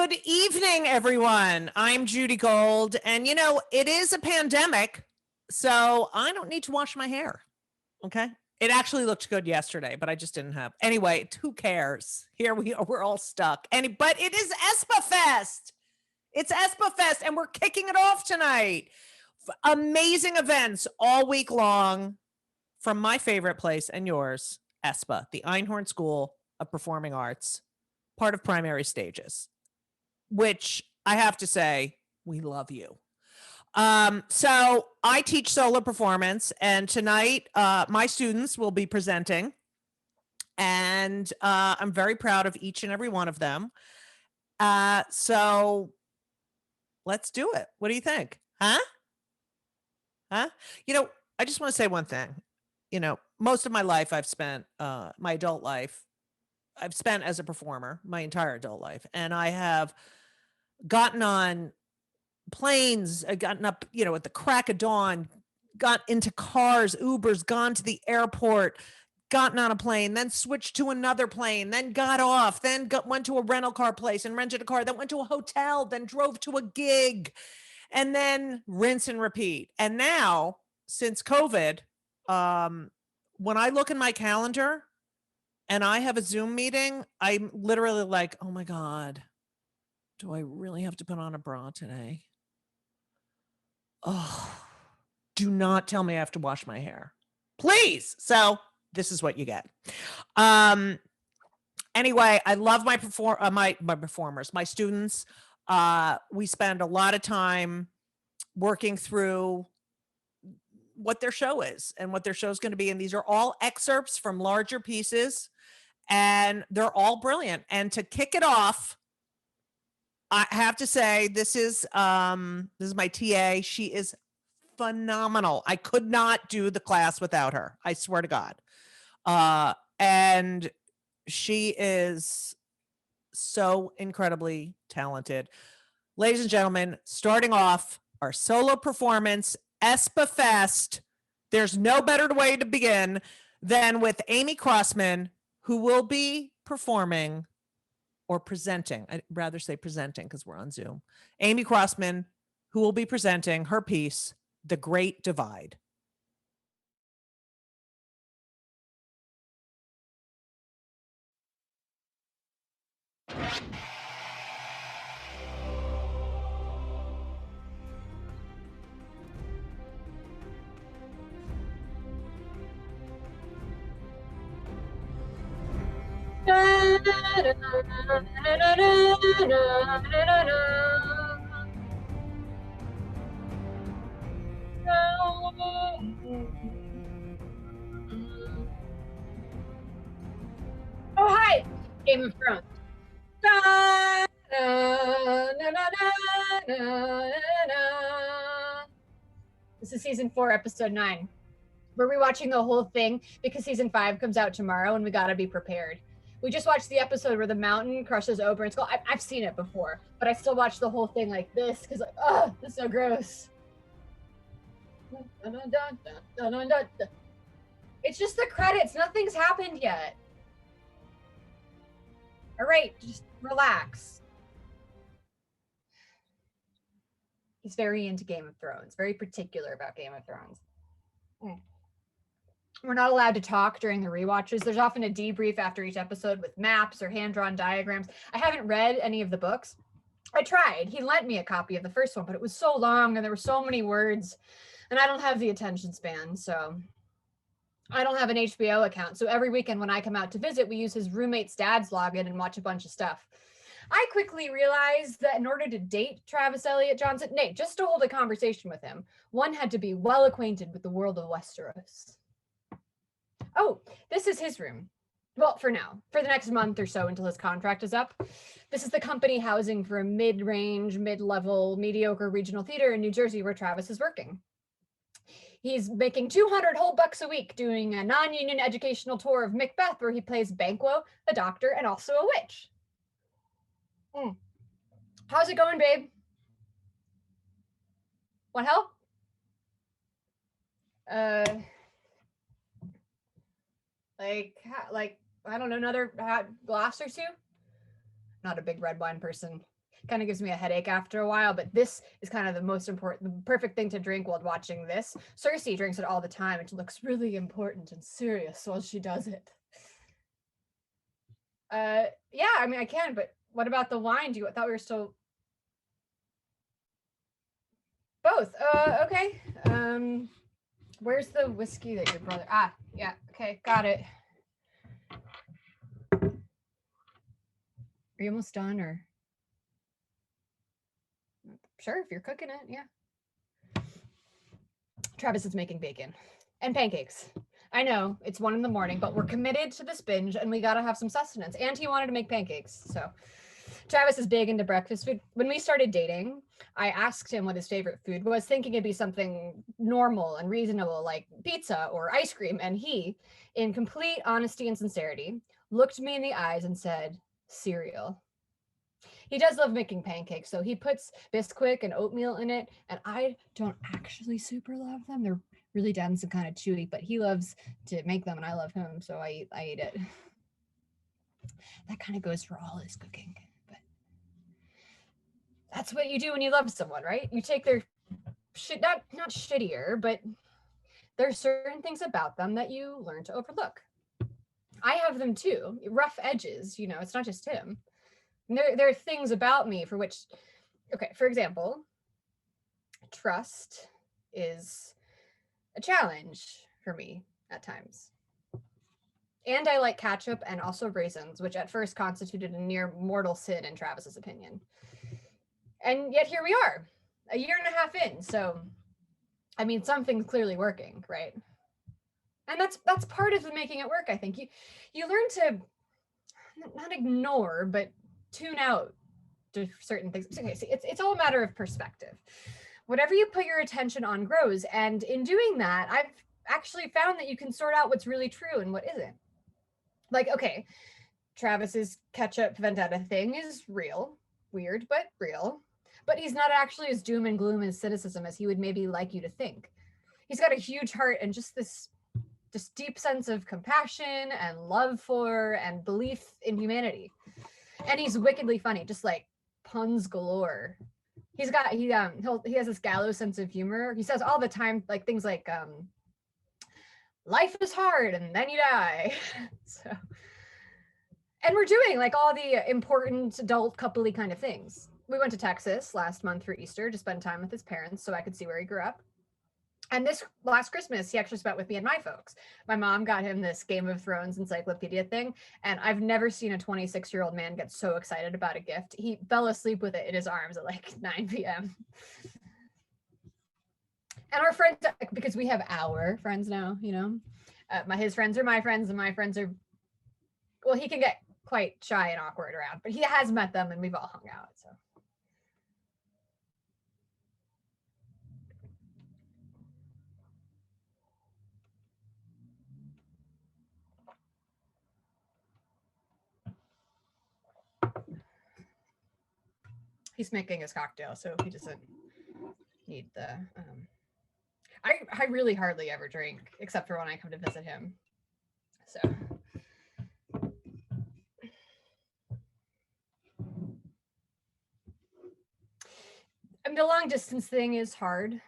Good evening, everyone. I'm Judy Gold, and it is a pandemic, so I don't need to wash my hair. Okay. It actually looked good yesterday, but I just didn't have. Anyway, who cares? Here we are. We're all stuck. But it is ESPAfest. It's ESPAfest, and we're kicking it off tonight. Amazing events all week long from my favorite place and yours, ESPA, the Einhorn School of Performing Arts, part of Primary Stages, which I have to say, we love you. So I teach solo performance, and tonight my students will be presenting, and I'm very proud of each and every one of them. So let's do it. What do you think? Huh? I just want to say one thing. Most of my life I've spent, my adult life, I've spent as a performer my entire adult life, and I have gotten on planes, gotten up, at the crack of dawn, got into cars, Ubers, gone to the airport, gotten on a plane, then switched to another plane, then got off, then went to a rental car place and rented a car, then went to a hotel, then drove to a gig, and then rinse and repeat. And now, since COVID, when I look in my calendar and I have a Zoom meeting, I'm literally like, oh my God, do I really have to put on a bra today? Oh, do not tell me I have to wash my hair, please. So this is what you get. Anyway, I love my performers, my students. We spend a lot of time working through what their show is and what their show is going to be. And these are all excerpts from larger pieces, and they're all brilliant. And to kick it off, I have to say, this is my TA. She is phenomenal. I could not do the class without her. I swear to God. And she is so incredibly talented. Ladies and gentlemen, starting off our solo performance, ESPAfest. There's no better way to begin than with Amy Crossman, who will be performing or presenting. I'd rather say presenting because we're on Zoom. Amy Crossman, who will be presenting her piece, The Great Divide. Oh, hi! Game of Thrones. This is season 4, episode 9. We're rewatching the whole thing because season 5 comes out tomorrow, and we gotta be prepared. We just watched the episode where the mountain crushes Oberyn's skull. I've seen it before, but I still watch the whole thing like this because, this is so gross. It's just the credits. Nothing's happened yet. All right, just relax. He's very into Game of Thrones, very particular about Game of Thrones. We're not allowed to talk during the rewatches. There's often a debrief after each episode with maps or hand-drawn diagrams. I haven't read any of the books. I tried. He lent me a copy of the first one, but it was so long and there were so many words, and I don't have the attention span, so I don't have an HBO account. So every weekend when I come out to visit, we use his roommate's dad's login and watch a bunch of stuff. I quickly realized that in order to date Travis Elliott Johnson, just to hold a conversation with him, one had to be well acquainted with the world of Westeros. Oh, this is his room. Well, for now, for the next month or so until his contract is up. This is the company housing for a mid-range, mid-level, mediocre regional theater in New Jersey where Travis is working. He's making 200 whole bucks a week doing a non-union educational tour of Macbeth where he plays Banquo, a doctor, and also a witch. How's it going, babe? Want help? Like, I don't know, another hot glass or two? Not a big red wine person. kind of gives me a headache after a while, but this is kind of the most important, the perfect thing to drink while watching this. Cersei drinks it all the time. It looks really important and serious while she does it. Yeah, I mean, I can, but what about the wine? I thought we were still both. Okay. Where's the whiskey that your brother? Ah, yeah. Okay, got it. Are you almost done, or? Sure, if you're cooking it, yeah. Travis is making bacon and pancakes. I know it's 1 a.m, but we're committed to this binge and we gotta have some sustenance. And he wanted to make pancakes, so Travis is big into breakfast food. When we started dating, I asked him what his favorite food was, thinking it'd be something normal and reasonable like pizza or ice cream. And he, in complete honesty and sincerity, looked me in the eyes and said, cereal. He does love making pancakes, so he puts Bisquick and oatmeal in it, and I don't actually super love them. They're really dense and kind of chewy, but he loves to make them, and I love him, so I eat it. That kind of goes for all his cooking, but that's what you do when you love someone, right? You take their shit, not shittier, but there's certain things about them that you learn to overlook. I have them too, rough edges, it's not just him. There are things about me for which, okay, for example, trust is a challenge for me at times. And I like ketchup and also raisins, which at first constituted a near mortal sin in Travis's opinion. And yet here we are, a year and a half in. So, I mean, something's clearly working, right? And that's part of the making it work, I think. You learn to not ignore, but tune out to certain things. Okay, see, it's all a matter of perspective. Whatever you put your attention on grows, and in doing that, I've actually found that you can sort out what's really true and what isn't. Like, okay, Travis's ketchup vendetta thing is real, weird, but real. But he's not actually as doom and gloom and cynicism as he would maybe like you to think. He's got a huge heart and just this deep sense of compassion and love for and belief in humanity. And he's wickedly funny, just like puns galore. He has this gallows sense of humor. He says all the time like things like life is hard and then you die. So, and we're doing like all the important adult coupley kind of things. We went to Texas last month for Easter to spend time with his parents so I could see where he grew up. And this last Christmas, he actually spent with me and my folks. My mom got him this Game of Thrones encyclopedia thing, and I've never seen a 26-year-old man get so excited about a gift. He fell asleep with it in his arms at like 9 p.m. And our friends, because we have our friends now, his friends are my friends, and my friends are, well, he can get quite shy and awkward around, but he has met them, and we've all hung out, so. He's making his cocktail, so he doesn't need the. I really hardly ever drink, except for when I come to visit him. So. And the long distance thing is hard.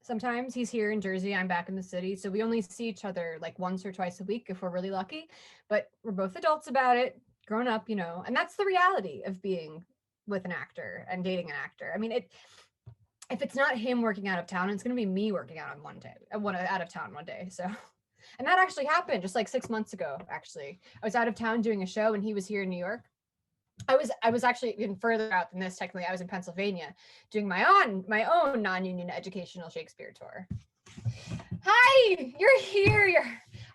Sometimes he's here in Jersey, I'm back in the city, so we only see each other like once or twice a week if we're really lucky. But we're both adults about it, grown up, and that's the reality of being with an actor and dating an actor. I mean, if it's not him working out of town, it's going to be me working out on out of town one day. So, and that actually happened just like 6 months ago. Actually, I was out of town doing a show, and he was here in New York. I was actually even further out than this. Technically, I was in Pennsylvania doing my own non-union educational Shakespeare tour. Hi, you're here. You're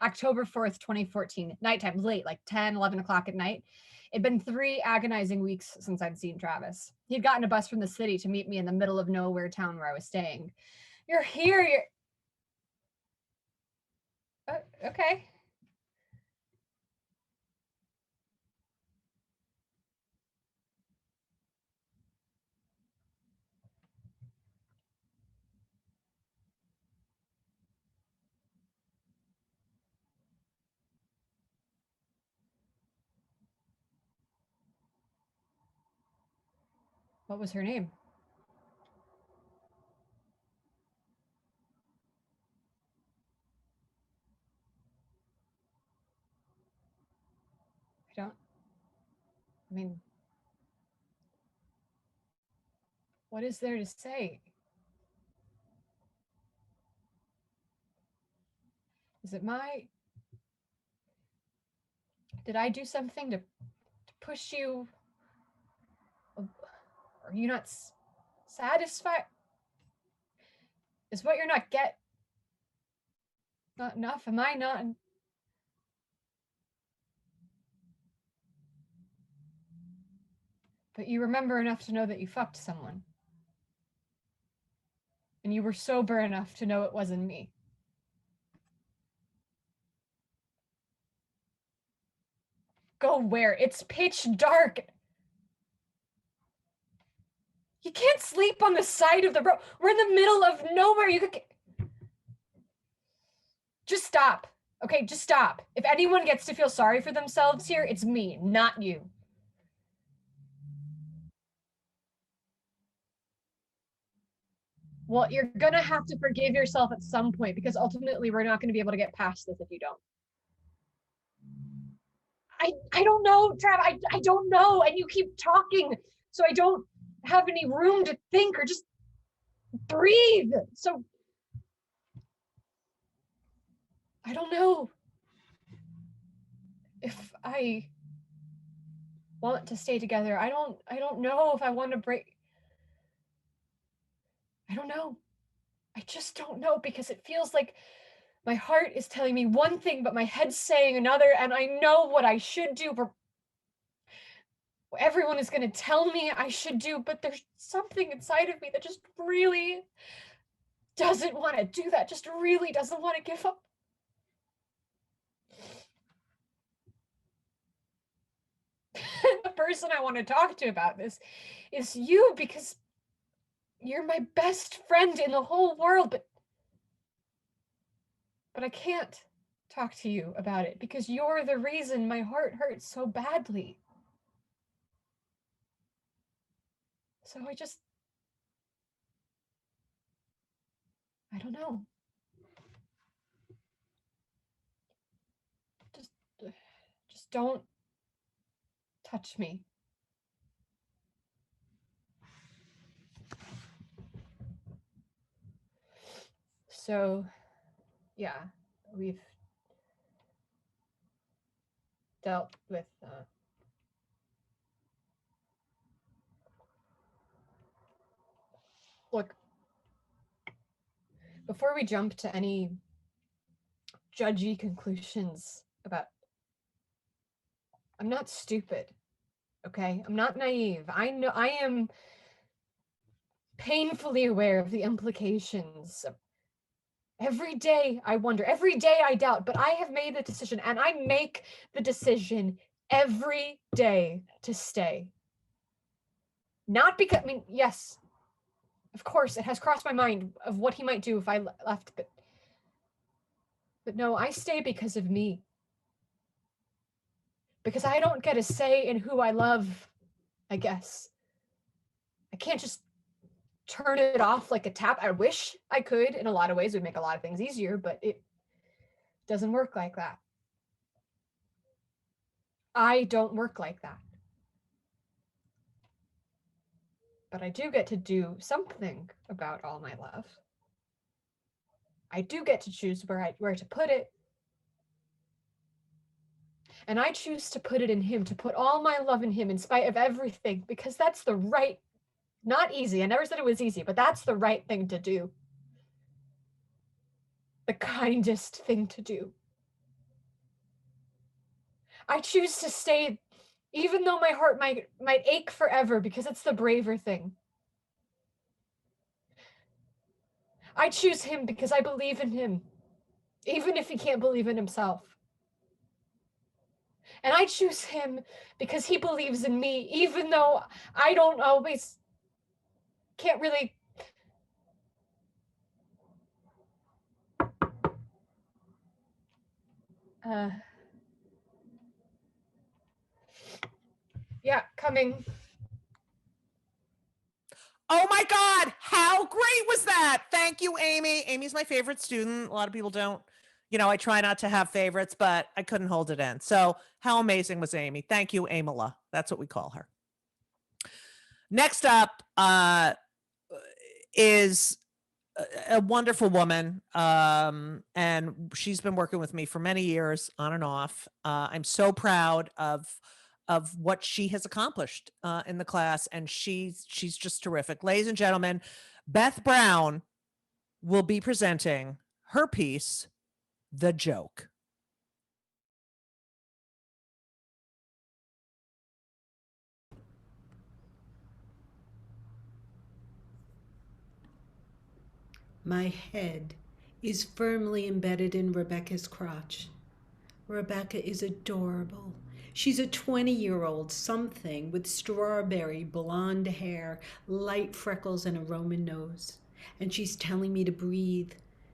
October 4th, 2014. Nighttime, late, like 10, 11 o'clock at night. It'd been 3 agonizing weeks since I'd seen Travis. He'd gotten a bus from the city to meet me in the middle of nowhere town where I was staying. You're here. Okay. What was her name? I mean, what is there to say? Is it did I do something to push you? Are you not satisfied? Is what you're not not enough? Am I not? But you remember enough to know that you fucked someone. And you were sober enough to know it wasn't me. Go where? It's pitch dark. You can't sleep on the side of the road. We're in the middle of nowhere. You could just stop. Okay, just stop. If anyone gets to feel sorry for themselves here, it's me, not you. Well, you're gonna have to forgive yourself at some point because ultimately we're not gonna be able to get past this if you don't. I don't know, Trav. I don't know. And you keep talking, so I don't have any room to think or just breathe. So I don't know if I want to stay together. I don't know if I want to break. I don't know. I just don't know because it feels like my heart is telling me one thing, but my head's saying another, and I know what I should do, but everyone is going to tell me I should do, but there's something inside of me that just really doesn't want to do that, just really doesn't want to give up. The person I want to talk to about this is you because you're my best friend in the whole world, but I can't talk to you about it because you're the reason my heart hurts so badly. So I don't know. Just don't touch me. So, yeah, we've dealt with look, before we jump to any judgy conclusions about, I'm not stupid, okay? I'm not naive. I know I am painfully aware of the implications. Every day I wonder, every day I doubt, but I have made the decision and I make the decision every day to stay. Not because, I mean, yes, of course, it has crossed my mind of what he might do if I left, but no, I stay because of me. Because I don't get a say in who I love, I guess. I can't just turn it off like a tap. I wish I could. In a lot of ways, it would make a lot of things easier, but it doesn't work like that. I don't work like that. But I do get to do something about all my love. I do get to choose where to put it. And I choose to put it in him, to put all my love in him in spite of everything, because that's the right, not easy. I never said it was easy, but that's the right thing to do. The kindest thing to do. I choose to stay, even though my heart might ache forever, because it's the braver thing. I choose him because I believe in him, even if he can't believe in himself. And I choose him because he believes in me, even though I don't always, can't really. Yeah, coming. Oh my God, how great was that? Thank you, Amy. Amy's my favorite student. A lot of people don't, I try not to have favorites, but I couldn't hold it in. So how amazing was Amy? Thank you, Amala. That's what we call her. Next up is a wonderful woman, and she's been working with me for many years on and off. I'm so proud of what she has accomplished in the class, and she's just terrific. Ladies and gentlemen, Beth Brown will be presenting her piece, The Joke. My head is firmly embedded in Rebecca's crotch. Rebecca is adorable. She's a 20-year-old something with strawberry blonde hair, light freckles, and a Roman nose. And she's telling me to breathe.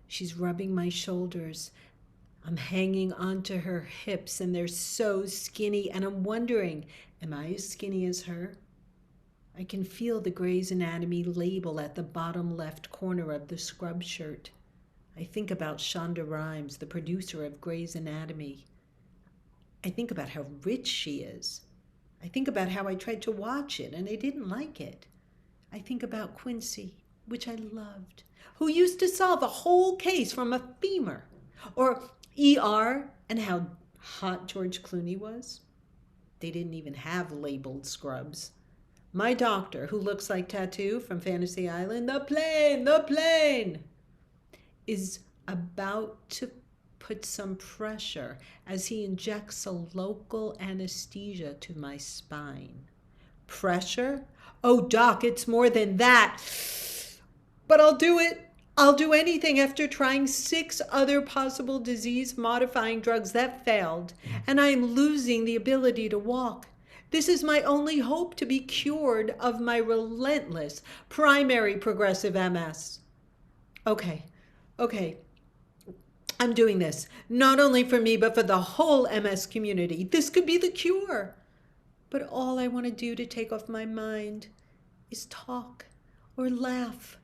She's rubbing my shoulders. I'm hanging onto her hips, and they're so skinny, and I'm wondering, am I as skinny as her? I can feel the Grey's Anatomy label at the bottom left corner of the scrub shirt. I think about Shonda Rhimes, the producer of Grey's Anatomy. I think about how rich she is. I think about how I tried to watch it and I didn't like it. I think about Quincy, which I loved, who used to solve a whole case from a femur. Or ER and how hot George Clooney was. They didn't even have labeled scrubs. My doctor, who looks like Tattoo from Fantasy Island, the plane, is about to put some pressure as he injects a local anesthesia to my spine. Pressure? Oh, Doc, it's more than that. But I'll do it. I'll do anything after trying 6 other possible disease-modifying drugs that failed, and I am losing the ability to walk. This is my only hope to be cured of my relentless primary progressive MS. Okay. I'm doing this, not only for me, but for the whole MS community. This could be the cure. But all I want to do to take off my mind is talk or laugh.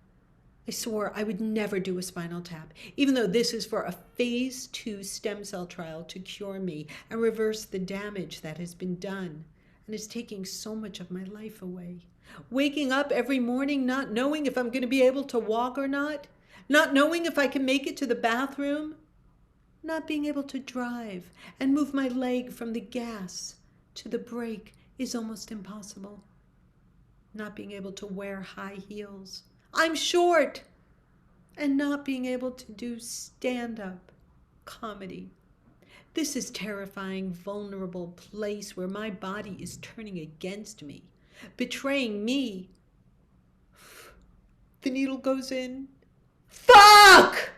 I swore I would never do a spinal tap, even though this is for a phase 2 stem cell trial to cure me and reverse the damage that has been done. And it's taking so much of my life away. Waking up every morning not knowing if I'm going to be able to walk or not knowing if I can make it to the bathroom, not being able to drive and move my leg from the gas to the brake is almost impossible. Not being able to wear high heels. I'm short. And not being able to do stand-up comedy. This is terrifying, vulnerable place where my body is turning against me, betraying me. The needle goes in. Fuck!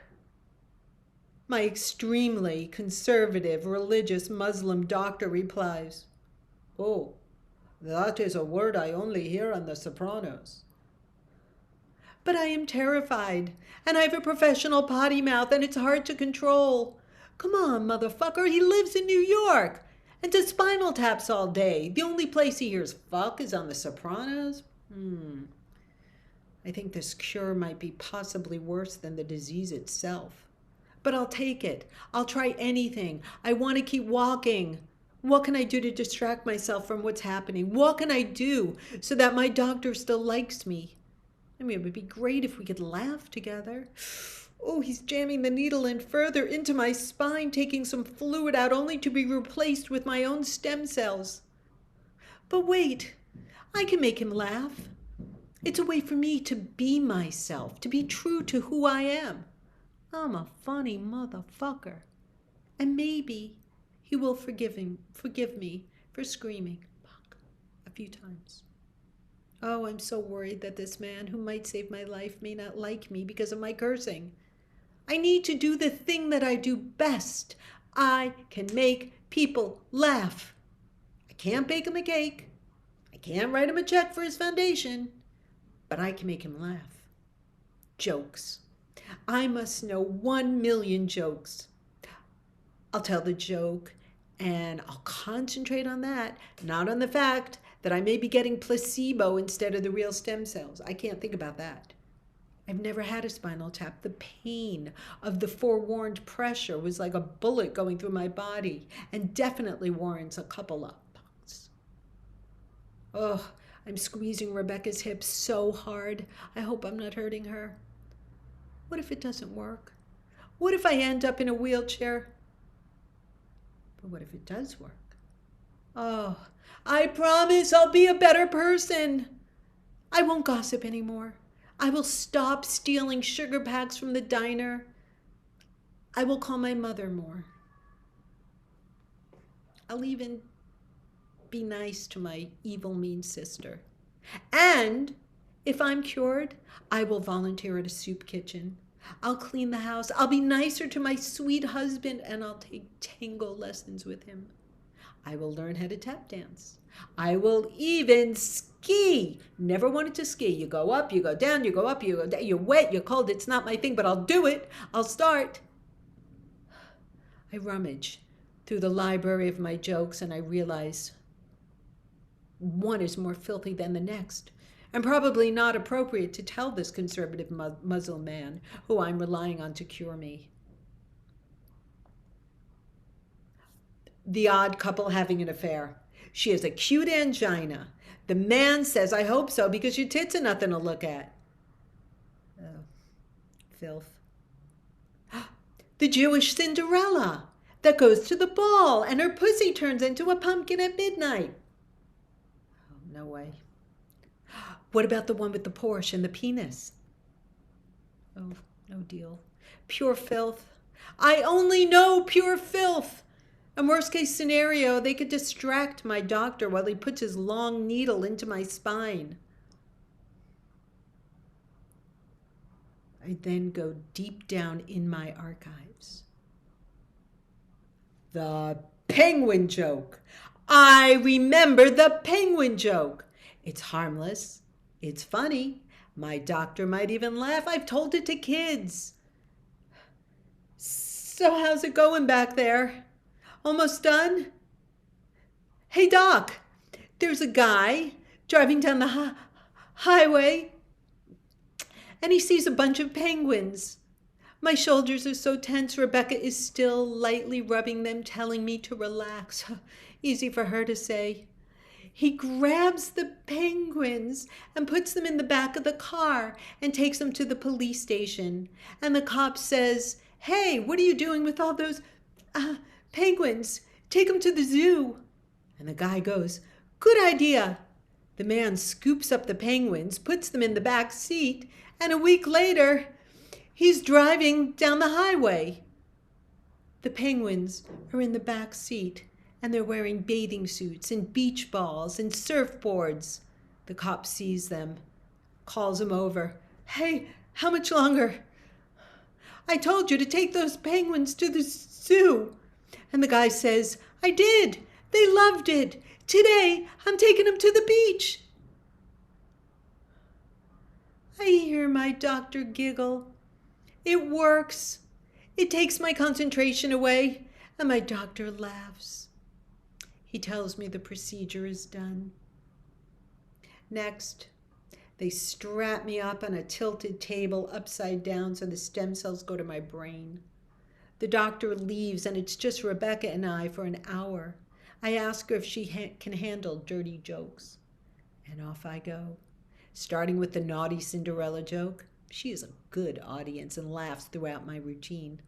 My extremely conservative, religious Muslim doctor replies, "Oh, that is a word I only hear on The Sopranos." But I am terrified, and I have a professional potty mouth, and it's hard to control. Come on, motherfucker, he lives in New York and does spinal taps all day. The only place he hears fuck is on The Sopranos. I think this cure might be possibly worse than the disease itself. But I'll take it. I'll try anything. I want to keep walking. What can I do to distract myself from what's happening? What can I do so that my doctor still likes me? I mean, it would be great if we could laugh together. Oh, he's jamming the needle in further into my spine, taking some fluid out only to be replaced with my own stem cells. But wait, I can make him laugh. It's a way for me to be myself, to be true to who I am. I'm a funny motherfucker. And maybe he will forgive me for screaming fuck a few times. Oh, I'm so worried that this man who might save my life may not like me because of my cursing. I need to do the thing that I do best. I can make people laugh. I can't bake him a cake. I can't write him a check for his foundation. But I can make him laugh. Jokes. I must know 1 million jokes. I'll tell the joke, And I'll concentrate on that, not on the fact that I may be getting placebo instead of the real stem cells. I can't think about that. I've never had a spinal tap. The pain of the forewarned pressure was like a bullet going through my body and definitely warrants a couple of bucks. Oh, I'm squeezing Rebecca's hips so hard. I hope I'm not hurting her. What if it doesn't work? What if I end up in a wheelchair? But what if it does work? Oh, I promise I'll be a better person. I won't gossip anymore. I will stop stealing sugar packs from the diner. I will call my mother more. I'll even be nice to my evil, mean sister. And if I'm cured, I will volunteer at a soup kitchen. I'll clean the house. I'll be nicer to my sweet husband, and I'll take tango lessons with him. I will learn how to tap dance. I will even ski. Never wanted to ski. You go up, you go down, you go up, you go down. You're wet, you're cold. It's not my thing, but I'll do it. I'll start. I rummage through the library of my jokes, and I realize one is more filthy than the next, and probably not appropriate to tell this conservative Muslim man who I'm relying on to cure me. The odd couple having an affair. She has a cute angina. The man says, I hope so, because your tits are nothing to look at. Oh, filth. The Jewish Cinderella that goes to the ball and her pussy turns into a pumpkin at midnight. Oh, no way. What about the one with the Porsche and the penis? Oh, no deal. Pure filth. I only know pure filth. And worst case scenario, they could distract my doctor while he puts his long needle into my spine. I then go deep down in my archives. The penguin joke. I remember the penguin joke. It's harmless. It's funny. My doctor might even laugh. I've told it to kids. So how's it going back there? Almost done? Hey, Doc, there's a guy driving down the highway, and he sees a bunch of penguins. My shoulders are so tense, Rebecca is still lightly rubbing them, telling me to relax. Easy for her to say. He grabs the penguins and puts them in the back of the car and takes them to the police station. And the cop says, hey, what are you doing with all those penguins? Take them to the zoo. And the guy goes, good idea. The man scoops up the penguins, puts them in the back seat, and a week later, he's driving down the highway. The penguins are in the back seat, and they're wearing bathing suits and beach balls and surfboards. The cop sees them, calls him over. Hey, how much longer? I told you to take those penguins to the zoo. And the guy says, I did. They loved it. Today, I'm taking them to the beach. I hear my doctor giggle. It works. It takes my concentration away, and my doctor laughs. He tells me the procedure is done. Next, they strap me up on a tilted table upside down so the stem cells go to my brain. The doctor leaves, and it's just Rebecca and I for an hour. I ask her if she can handle dirty jokes. And off I go, starting with the naughty Cinderella joke. She is a good audience and laughs throughout my routine.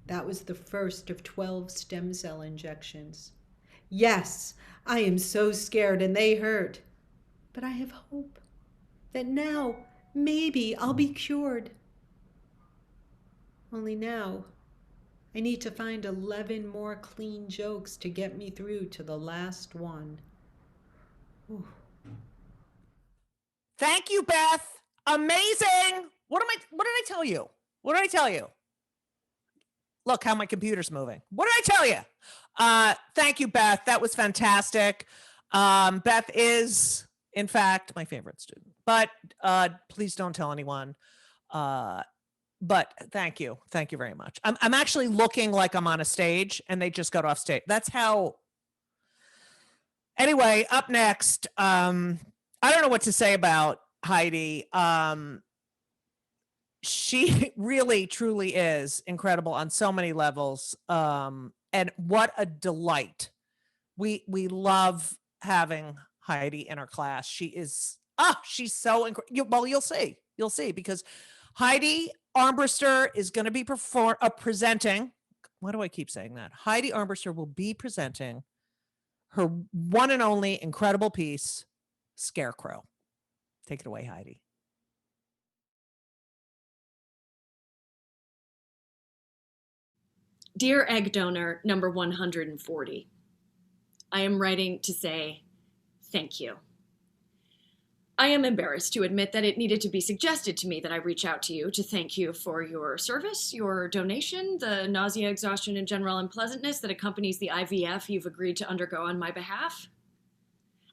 That was the first of 12 stem cell injections. Yes, I am so scared and they hurt. But I have hope that now maybe I'll be cured. Only now I need to find 11 more clean jokes to get me through to the last one. Ooh. Thank you, Beth. Amazing. What did I tell you? What did I tell you? Look how my computer's moving. What did I tell you? Thank you, Beth. That was fantastic. Beth is, in fact, my favorite student. But please don't tell anyone. but thank you. Thank you very much. I'm actually looking like I'm on a stage and they just got off stage. That's how. Anyway, up next, I don't know what to say about Heidi. She really truly is incredible on so many levels. And what a delight. We love having Heidi in our class. She is she's so incredible. Well, you'll see, because Heidi Armbruster is going to be presenting. Why do I keep saying that? Heidi Armbruster will be presenting her one and only incredible piece, Scarecrow. Take it away, Heidi. Dear egg donor number 140, I am writing to say thank you. I am embarrassed to admit that it needed to be suggested to me that I reach out to you to thank you for your service, your donation, the nausea, exhaustion, and general unpleasantness that accompanies the IVF you've agreed to undergo on my behalf.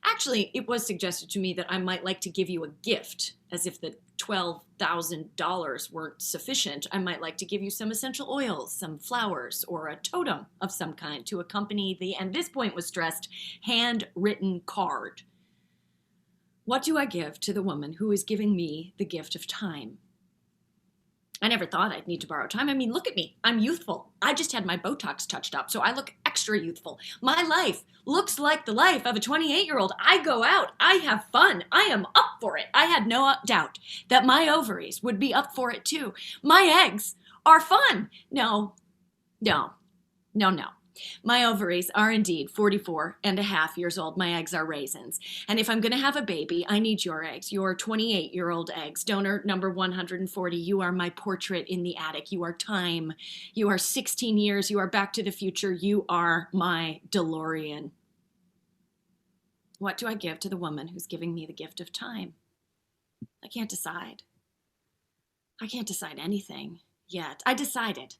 Actually, it was suggested to me that I might like to give you a gift, as if the $12,000 weren't sufficient. I might like to give you some essential oils, some flowers, or a totem of some kind to accompany the, and this point was stressed, handwritten card. What do I give to the woman who is giving me the gift of time? I never thought I'd need to borrow time. I mean, look at me. I'm youthful. I just had my Botox touched up, so I look extra youthful. My life looks like the life of a 28-year-old. I go out. I have fun. I am up for it. I had no doubt that my ovaries would be up for it too. My eggs are fun. No. My ovaries are indeed 44 and a half years old. My eggs are raisins. And if I'm going to have a baby, I need your eggs, your 28-year-old eggs. Donor number 140, you are my portrait in the attic. You are time. You are 16 years. You are Back to the Future. You are my DeLorean. What do I give to the woman who's giving me the gift of time? I can't decide. I can't decide anything yet. I decided.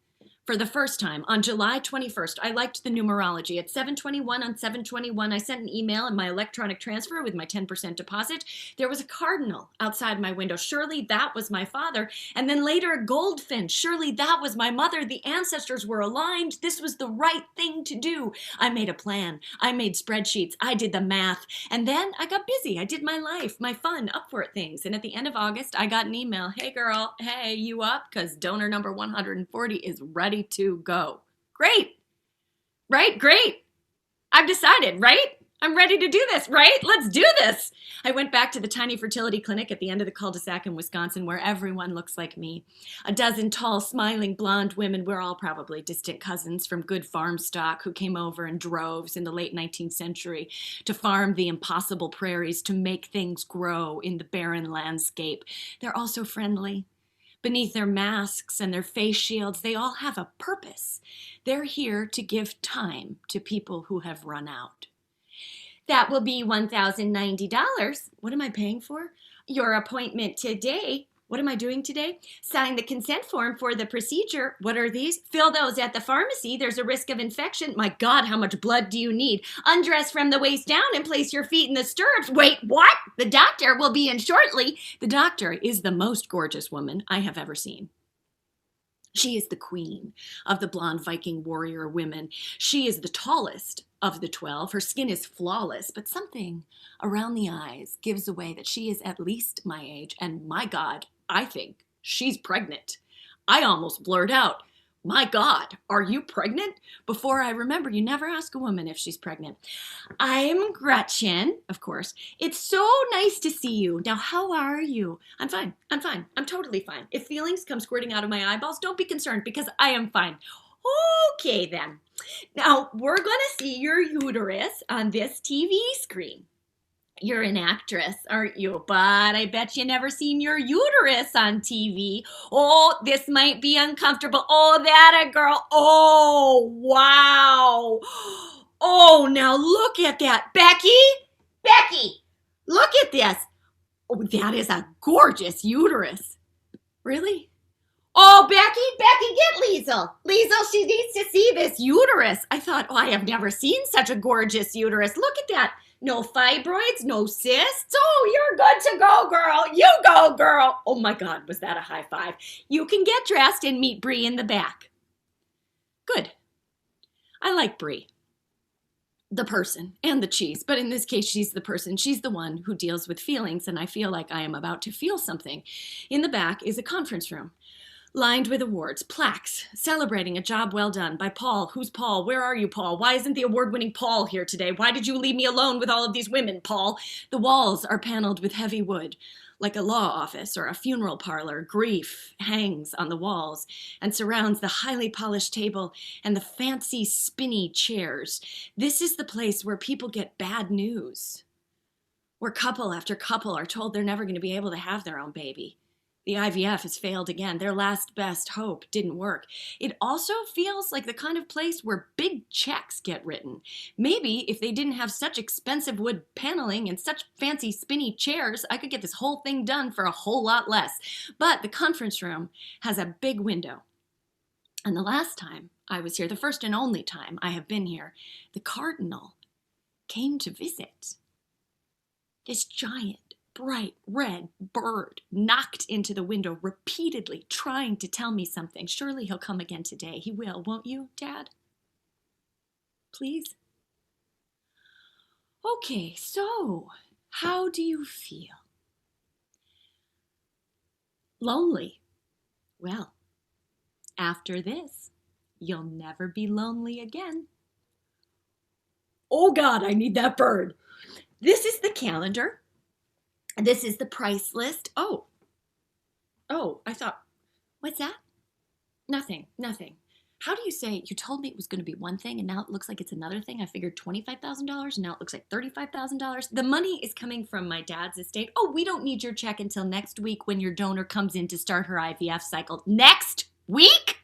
For the first time, on July 21st, I liked the numerology. At 7:21 on 7/21, I sent an email and my electronic transfer with my 10% deposit. There was a cardinal outside my window. Surely that was my father. And then later a goldfinch. Surely that was my mother. The ancestors were aligned. This was the right thing to do. I made a plan. I made spreadsheets. I did the math. And then I got busy. I did my life, my fun, up for it things. And at the end of August, I got an email. Hey, girl. Hey, you up? Because donor number 140 is ready to go. Great. Right? Great. I've decided, right? I'm ready to do this, right? Let's do this. I went back to the tiny fertility clinic at the end of the cul-de-sac in Wisconsin where everyone looks like me. A dozen tall, smiling, blonde women. We're all probably distant cousins from good farm stock who came over in droves in the late 19th century to farm the impossible prairies to make things grow in the barren landscape. They're also friendly. Beneath their masks and their face shields, they all have a purpose. They're here to give time to people who have run out. That will be $1,090. What am I paying for? Your appointment today. What am I doing today? Sign the consent form for the procedure. What are these? Fill those at the pharmacy. There's a risk of infection. My God, how much blood do you need? Undress from the waist down and place your feet in the stirrups. Wait, what? The doctor will be in shortly. The doctor is the most gorgeous woman I have ever seen. She is the queen of the blonde Viking warrior women. She is the tallest of the 12. Her skin is flawless, but something around the eyes gives away that she is at least my age. And my God, I think she's pregnant. I almost blurt out, my God, are you pregnant? Before I remember, you never ask a woman if she's pregnant. I'm Gretchen, of course. It's so nice to see you. Now, how are you? I'm fine. I'm totally fine. If feelings come squirting out of my eyeballs, don't be concerned because I am fine. Okay, then. Now, we're going to see your uterus on this TV screen. You're an actress, aren't you? But I bet you never seen your uterus on TV. Oh, this might be uncomfortable. Oh, that a girl. Oh, wow. Oh, now look at that. Becky, look at this. Oh, that is a gorgeous uterus. Really? Oh, Becky, get Liesel. Liesel, she needs to see this uterus. I thought, oh, I have never seen such a gorgeous uterus. Look at that. No fibroids, no cysts. Oh, you're good to go, girl. You go, girl. Oh my God, was that a high five? You can get dressed and meet Bree in the back. Good. I like Bree. The person and the cheese, but in this case, she's the person. She's the one who deals with feelings, and I feel like I am about to feel something. In the back is a conference room, lined with awards, plaques, celebrating a job well done by Paul. Who's Paul? Where are you, Paul? Why isn't the award-winning Paul here today? Why did you leave me alone with all of these women, Paul? The walls are paneled with heavy wood, like a law office or a funeral parlor. Grief hangs on the walls and surrounds the highly polished table and the fancy spinny chairs. This is the place where people get bad news, where couple after couple are told they're never going to be able to have their own baby. The IVF has failed again. Their last best hope didn't work. It also feels like the kind of place where big checks get written. Maybe if they didn't have such expensive wood paneling and such fancy spinny chairs, I could get this whole thing done for a whole lot less. But the conference room has a big window. And the last time I was here, the first and only time I have been here, the cardinal came to visit. This giant, bright red bird knocked into the window repeatedly, trying to tell me something. Surely he'll come again today. He will, won't you, Dad? Please? Okay, so how do you feel? Lonely. Well, after this, you'll never be lonely again. Oh God, I need that bird. This is the calendar. This is the price list. Oh, I thought, what's that? Nothing. How do you say, you told me it was going to be one thing and now it looks like it's another thing? I figured $25,000 and now it looks like $35,000. The money is coming from my dad's estate. Oh, we don't need your check until next week when your donor comes in to start her IVF cycle. Next week?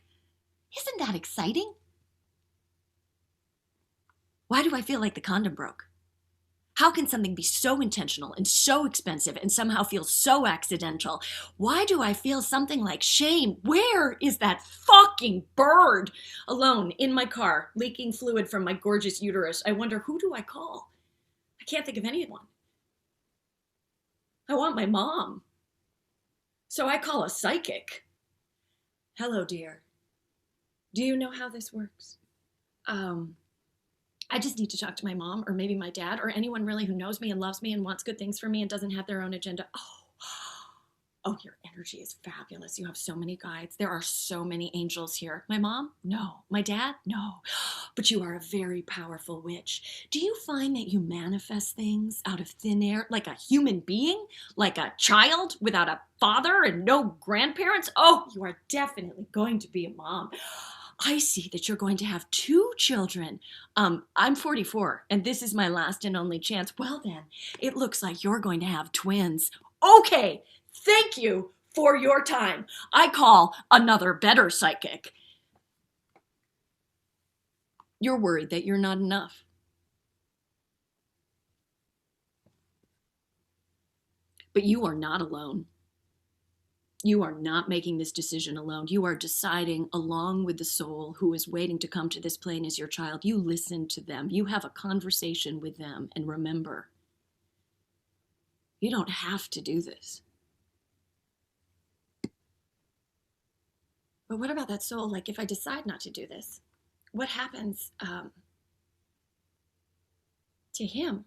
Isn't that exciting? Why do I feel like the condom broke? How can something be so intentional and so expensive and somehow feel so accidental? Why do I feel something like shame? Where is that fucking bird? Alone in my car, leaking fluid from my gorgeous uterus. I wonder, who do I call? I can't think of anyone. I want my mom. So I call a psychic. Hello, dear. Do you know how this works? I just need to talk to my mom or maybe my dad or anyone really who knows me and loves me and wants good things for me and doesn't have their own agenda. Oh, your energy is fabulous. You have so many guides. There are so many angels here. My mom? No. My dad? No. But you are a very powerful witch. Do you find that you manifest things out of thin air like a human being? Like a child without a father and no grandparents? Oh, you are definitely going to be a mom. I see that you're going to have 2 children. I'm 44, and this is my last and only chance. Well then, it looks like you're going to have twins. Okay, thank you for your time. I call another better psychic. You're worried that you're not enough. But you are not alone. You are not making this decision alone. You are deciding along with the soul who is waiting to come to this plane as your child. You listen to them. You have a conversation with them. And remember, you don't have to do this. But what about that soul? Like, if I decide not to do this, what happens to him?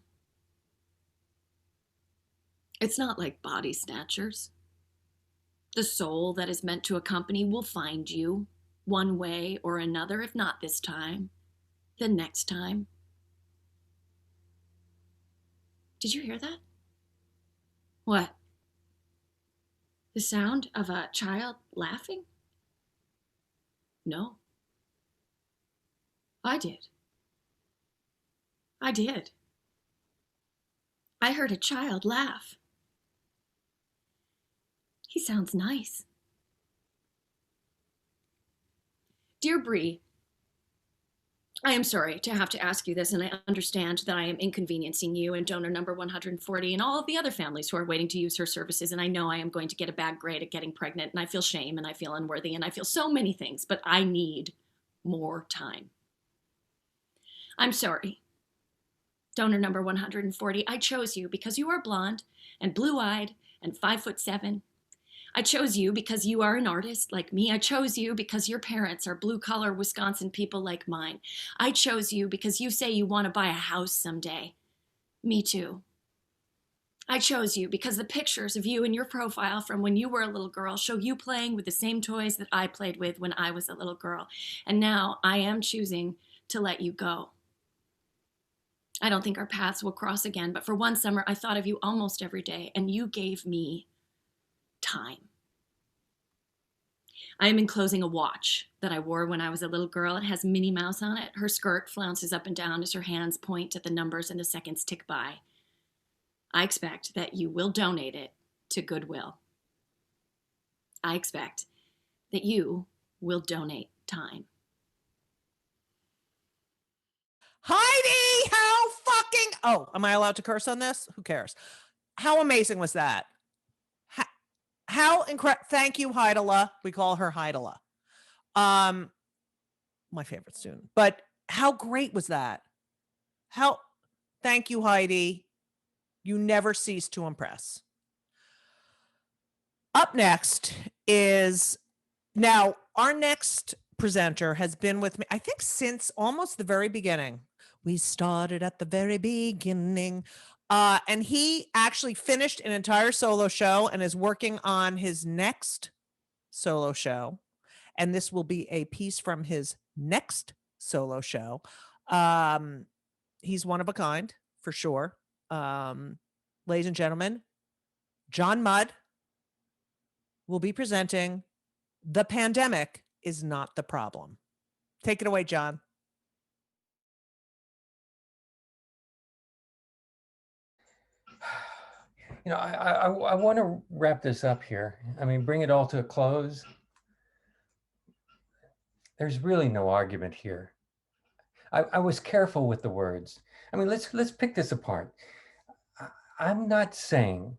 It's not like body snatchers. The soul that is meant to accompany will find you one way or another, if not this time, then next time. Did you hear that? What? The sound of a child laughing? No. I did. I heard a child laugh. He sounds nice. Dear Bree, I am sorry to have to ask you this, and I understand that I am inconveniencing you and donor number 140 and all of the other families who are waiting to use her services, and I know I am going to get a bad grade at getting pregnant, and I feel shame, and I feel unworthy, and I feel so many things, but I need more time. I'm sorry. Donor number 140, I chose you because you are blonde and blue-eyed and 5'7". I chose you because you are an artist like me. I chose you because your parents are blue-collar Wisconsin people like mine. I chose you because you say you want to buy a house someday. Me too. I chose you because the pictures of you in your profile from when you were a little girl show you playing with the same toys that I played with when I was a little girl. And now I am choosing to let you go. I don't think our paths will cross again, but for one summer, I thought of you almost every day, and you gave me time. I am enclosing a watch that I wore when I was a little girl. It has Minnie Mouse on it. Her skirt flounces up and down as her hands point at the numbers and the seconds tick by. I expect that you will donate it to Goodwill. I expect that you will donate time. Heidi, how fucking, oh, am I allowed to curse on this? Who cares? How amazing was that? How incredible. Thank you, Heidela. We call her Heidela. My favorite student. But how great was that? Thank you, Heidi. You never cease to impress. Up next is, now our next presenter has been with me, I think, since almost the very beginning. We started at the very beginning. And he actually finished an entire solo show and is working on his next solo show. And this will be a piece from his next solo show. He's one of a kind, for sure. Ladies and gentlemen, John Mudd will be presenting The Pandemic is Not the Problem. Take it away, John. You know, I want to wrap this up here. I mean, bring it all to a close. There's really no argument here. I was careful with the words. I mean, let's pick this apart. I'm not saying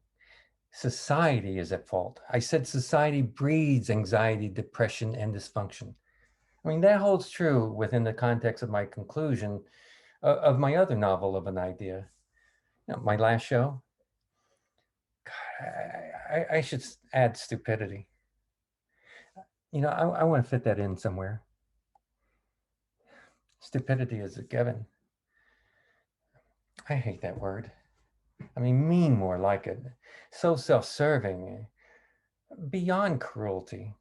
society is at fault. I said society breeds anxiety, depression, and dysfunction. I mean, that holds true within the context of my conclusion of my other novel of an idea. You know, my last show. God, I should add stupidity. You know, I want to fit that in somewhere. Stupidity is a given. I hate that word. I mean, mean more like it. So self-serving, beyond cruelty,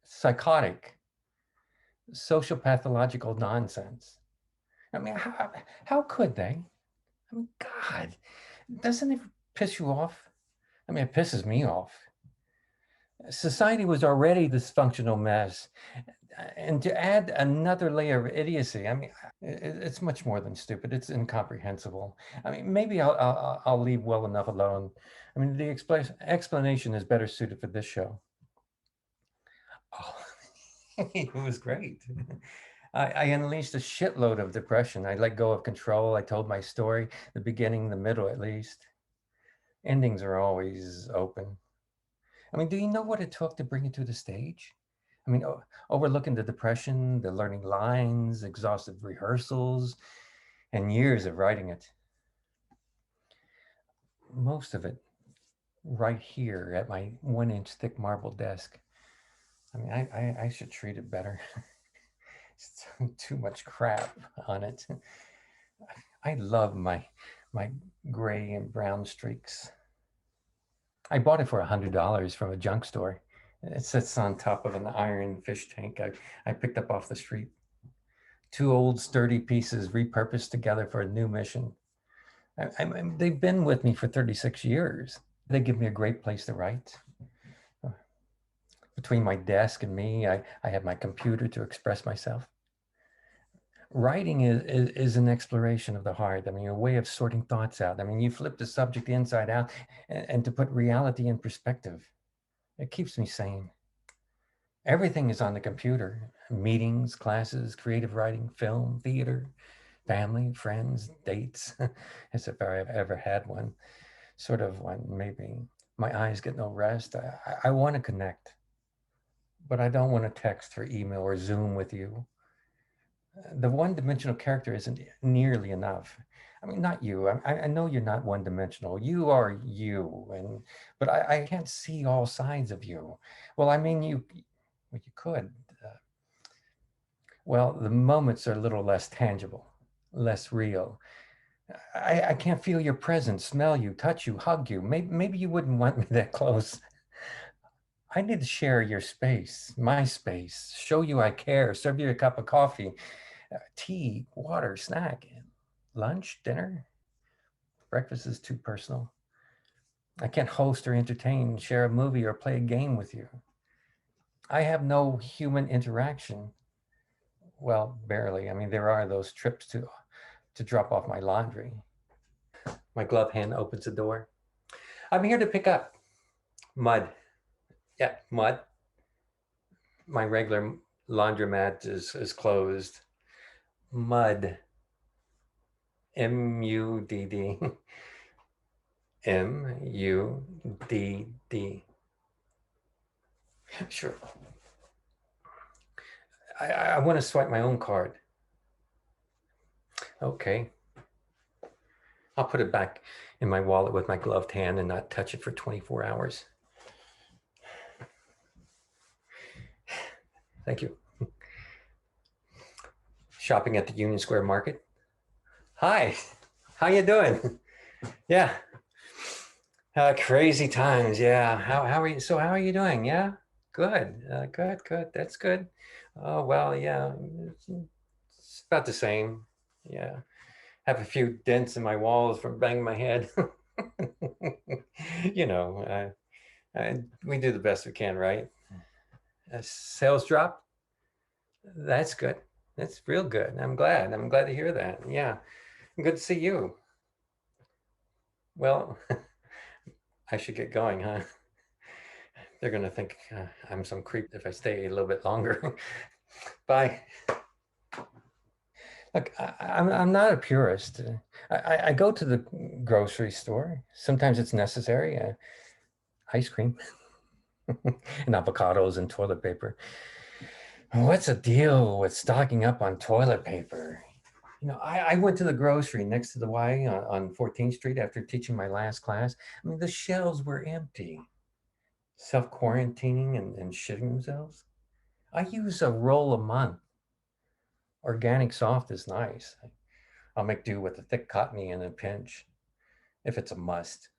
psychotic, social pathological nonsense. I mean, how could they? I mean, God, doesn't it piss you off? I mean, it pisses me off. Society was already a dysfunctional mess. And to add another layer of idiocy, I mean, it's much more than stupid. It's incomprehensible. I mean, maybe I'll leave well enough alone. I mean, the explanation is better suited for this show. Oh, it was great. I unleashed a shitload of depression. I let go of control. I told my story, the beginning, the middle, at least. Endings are always open. I mean, do you know what it took to bring it to the stage? I mean, overlooking the depression, the learning lines, exhaustive rehearsals, and years of writing it. Most of it right here at my 1-inch thick marble desk. I mean, I should treat it better. It's too much crap on it. I love my gray and brown streaks. I bought it for $100 from a junk store. It sits on top of an iron fish tank I picked up off the street. 2 old sturdy pieces repurposed together for a new mission. They've been with me for 36 years. They give me a great place to write. Between my desk and me, I have my computer to express myself. Writing is an exploration of the heart. I mean, a way of sorting thoughts out. I mean, you flip the subject inside out and to put reality in perspective. It keeps me sane. Everything is on the computer. Meetings, classes, creative writing, film, theater, family, friends, dates, as if I've ever had one. Sort of one, maybe. My eyes get no rest. I want to connect, but I don't want to text or email or Zoom with you. The one-dimensional character isn't nearly enough. I mean, not you. I know you're not one-dimensional. You are you, but I can't see all sides of you. Well, I mean, well, you could. Well, the moments are a little less tangible, less real. I can't feel your presence, smell you, touch you, hug you. Maybe you wouldn't want me that close. I need to share your space, my space, show you I care, serve you a cup of coffee, tea, water, snack, lunch, dinner. Breakfast is too personal. I can't host or entertain, share a movie, or play a game with you. I have no human interaction. Well, barely. I mean, there are those trips to drop off my laundry. My glove hand opens the door. I'm here to pick up mud. Yeah, mud. My regular laundromat is closed. Mud. M-U-D-D. M-U-D-D. Sure. I want to swipe my own card. Okay. I'll put it back in my wallet with my gloved hand and not touch it for 24 hours. Thank you. Shopping at the Union Square Market. Hi, how you doing? Yeah. Crazy times, yeah. How are you? So how are you doing? Yeah, good, good. That's good. Oh, well, yeah, it's about the same. Yeah, have a few dents in my walls from banging my head. You know, we do the best we can, right? Sales drop. That's good. That's real good. I'm glad to hear that. Yeah, good to see you. Well, I should get going, huh? They're gonna think I'm some creep if I stay a little bit longer. Bye. Look, I'm not a purist. I go to the grocery store. Sometimes it's necessary. Ice cream and avocados and toilet paper. What's the deal with stocking up on toilet paper? You know, I went to the grocery next to the Y on 14th Street after teaching my last class. I mean, the shelves were empty. Self-quarantining and shitting themselves. I use a roll a month. Organic soft is nice. I'll make do with a thick cottony in a pinch, if it's a must.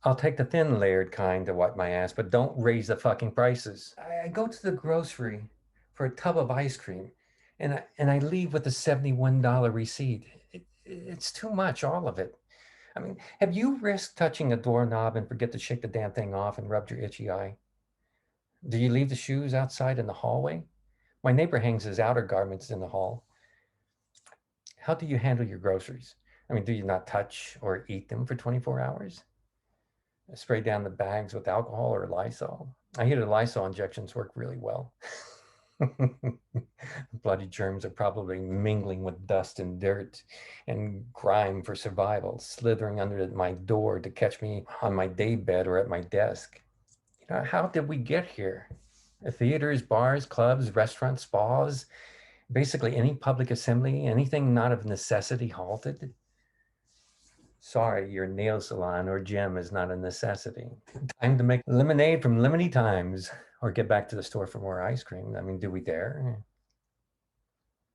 I'll take the thin layered kind to wipe my ass, but don't raise the fucking prices. I go to the grocery for a tub of ice cream and I leave with a $71 receipt. It's too much, all of it. I mean, have you risked touching a doorknob and forget to shake the damn thing off and rubbed your itchy eye? Do you leave the shoes outside in the hallway? My neighbor hangs his outer garments in the hall. How do you handle your groceries? I mean, do you not touch or eat them for 24 hours? Spray down the bags with alcohol or Lysol? I hear the Lysol injections work really well. Bloody germs are probably mingling with dust and dirt and grime for survival, slithering under my door to catch me on my day bed or at my desk. You know, how did we get here? Theaters, bars, clubs, restaurants, spas, basically any public assembly, anything not of necessity halted. Sorry, your nail salon or gym is not a necessity. Time to make lemonade from lemony times or get back to the store for more ice cream. I mean, do we dare?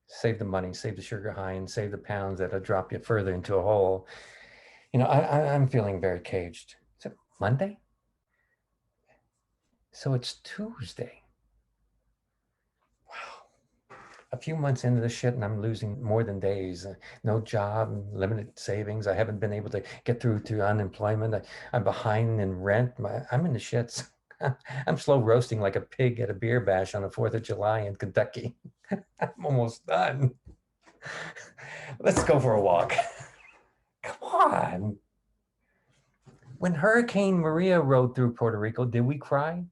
Save the money, save the sugar high, and save the pounds that'll drop you further into a hole. You know, I'm feeling very caged. Is it Monday? So it's Tuesday. Wow. A few months into the shit and I'm losing more than days. No job, limited savings. I haven't been able to get through to unemployment. I'm behind in rent. I'm in the shits. I'm slow roasting like a pig at a beer bash on the 4th of July in Kentucky. I'm almost done. Let's go for a walk. Come on. When Hurricane Maria rode through Puerto Rico, did we cry?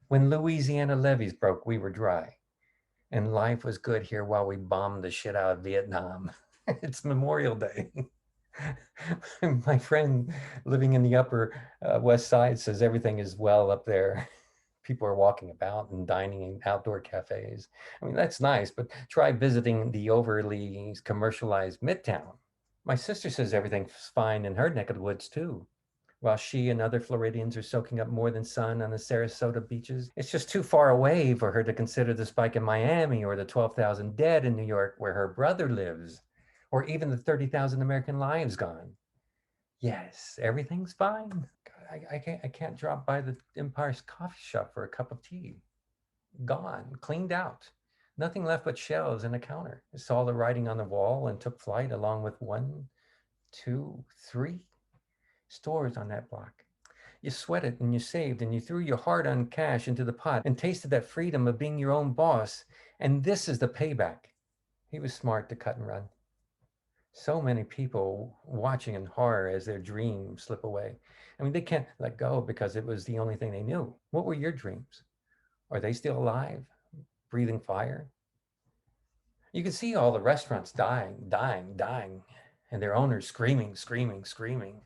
When Louisiana levees broke, we were dry. And life was good here while we bombed the shit out of Vietnam. It's Memorial Day. My friend living in the upper West Side says everything is well up there. People are walking about and dining in outdoor cafes. I mean, that's nice, but try visiting the overly commercialized Midtown. My sister says everything's fine in her neck of the woods too. While she and other Floridians are soaking up more than sun on the Sarasota beaches, it's just too far away for her to consider the spike in Miami or the 12,000 dead in New York where her brother lives, or even the 30,000 American lives gone. Yes, everything's fine. God, I can't drop by the Empire's coffee shop for a cup of tea. Gone, cleaned out. Nothing left but shelves and a counter. I saw the writing on the wall and took flight along with 1, 2, 3 stores on that block. You sweated and you saved and you threw your hard-earned cash into the pot and tasted that freedom of being your own boss. And this is the payback. He was smart to cut and run. So many people watching in horror as their dreams slip away. I mean, they can't let go because it was the only thing they knew. What were your dreams? Are they still alive, breathing fire? You can see all the restaurants dying, and their owners screaming, screaming, screaming.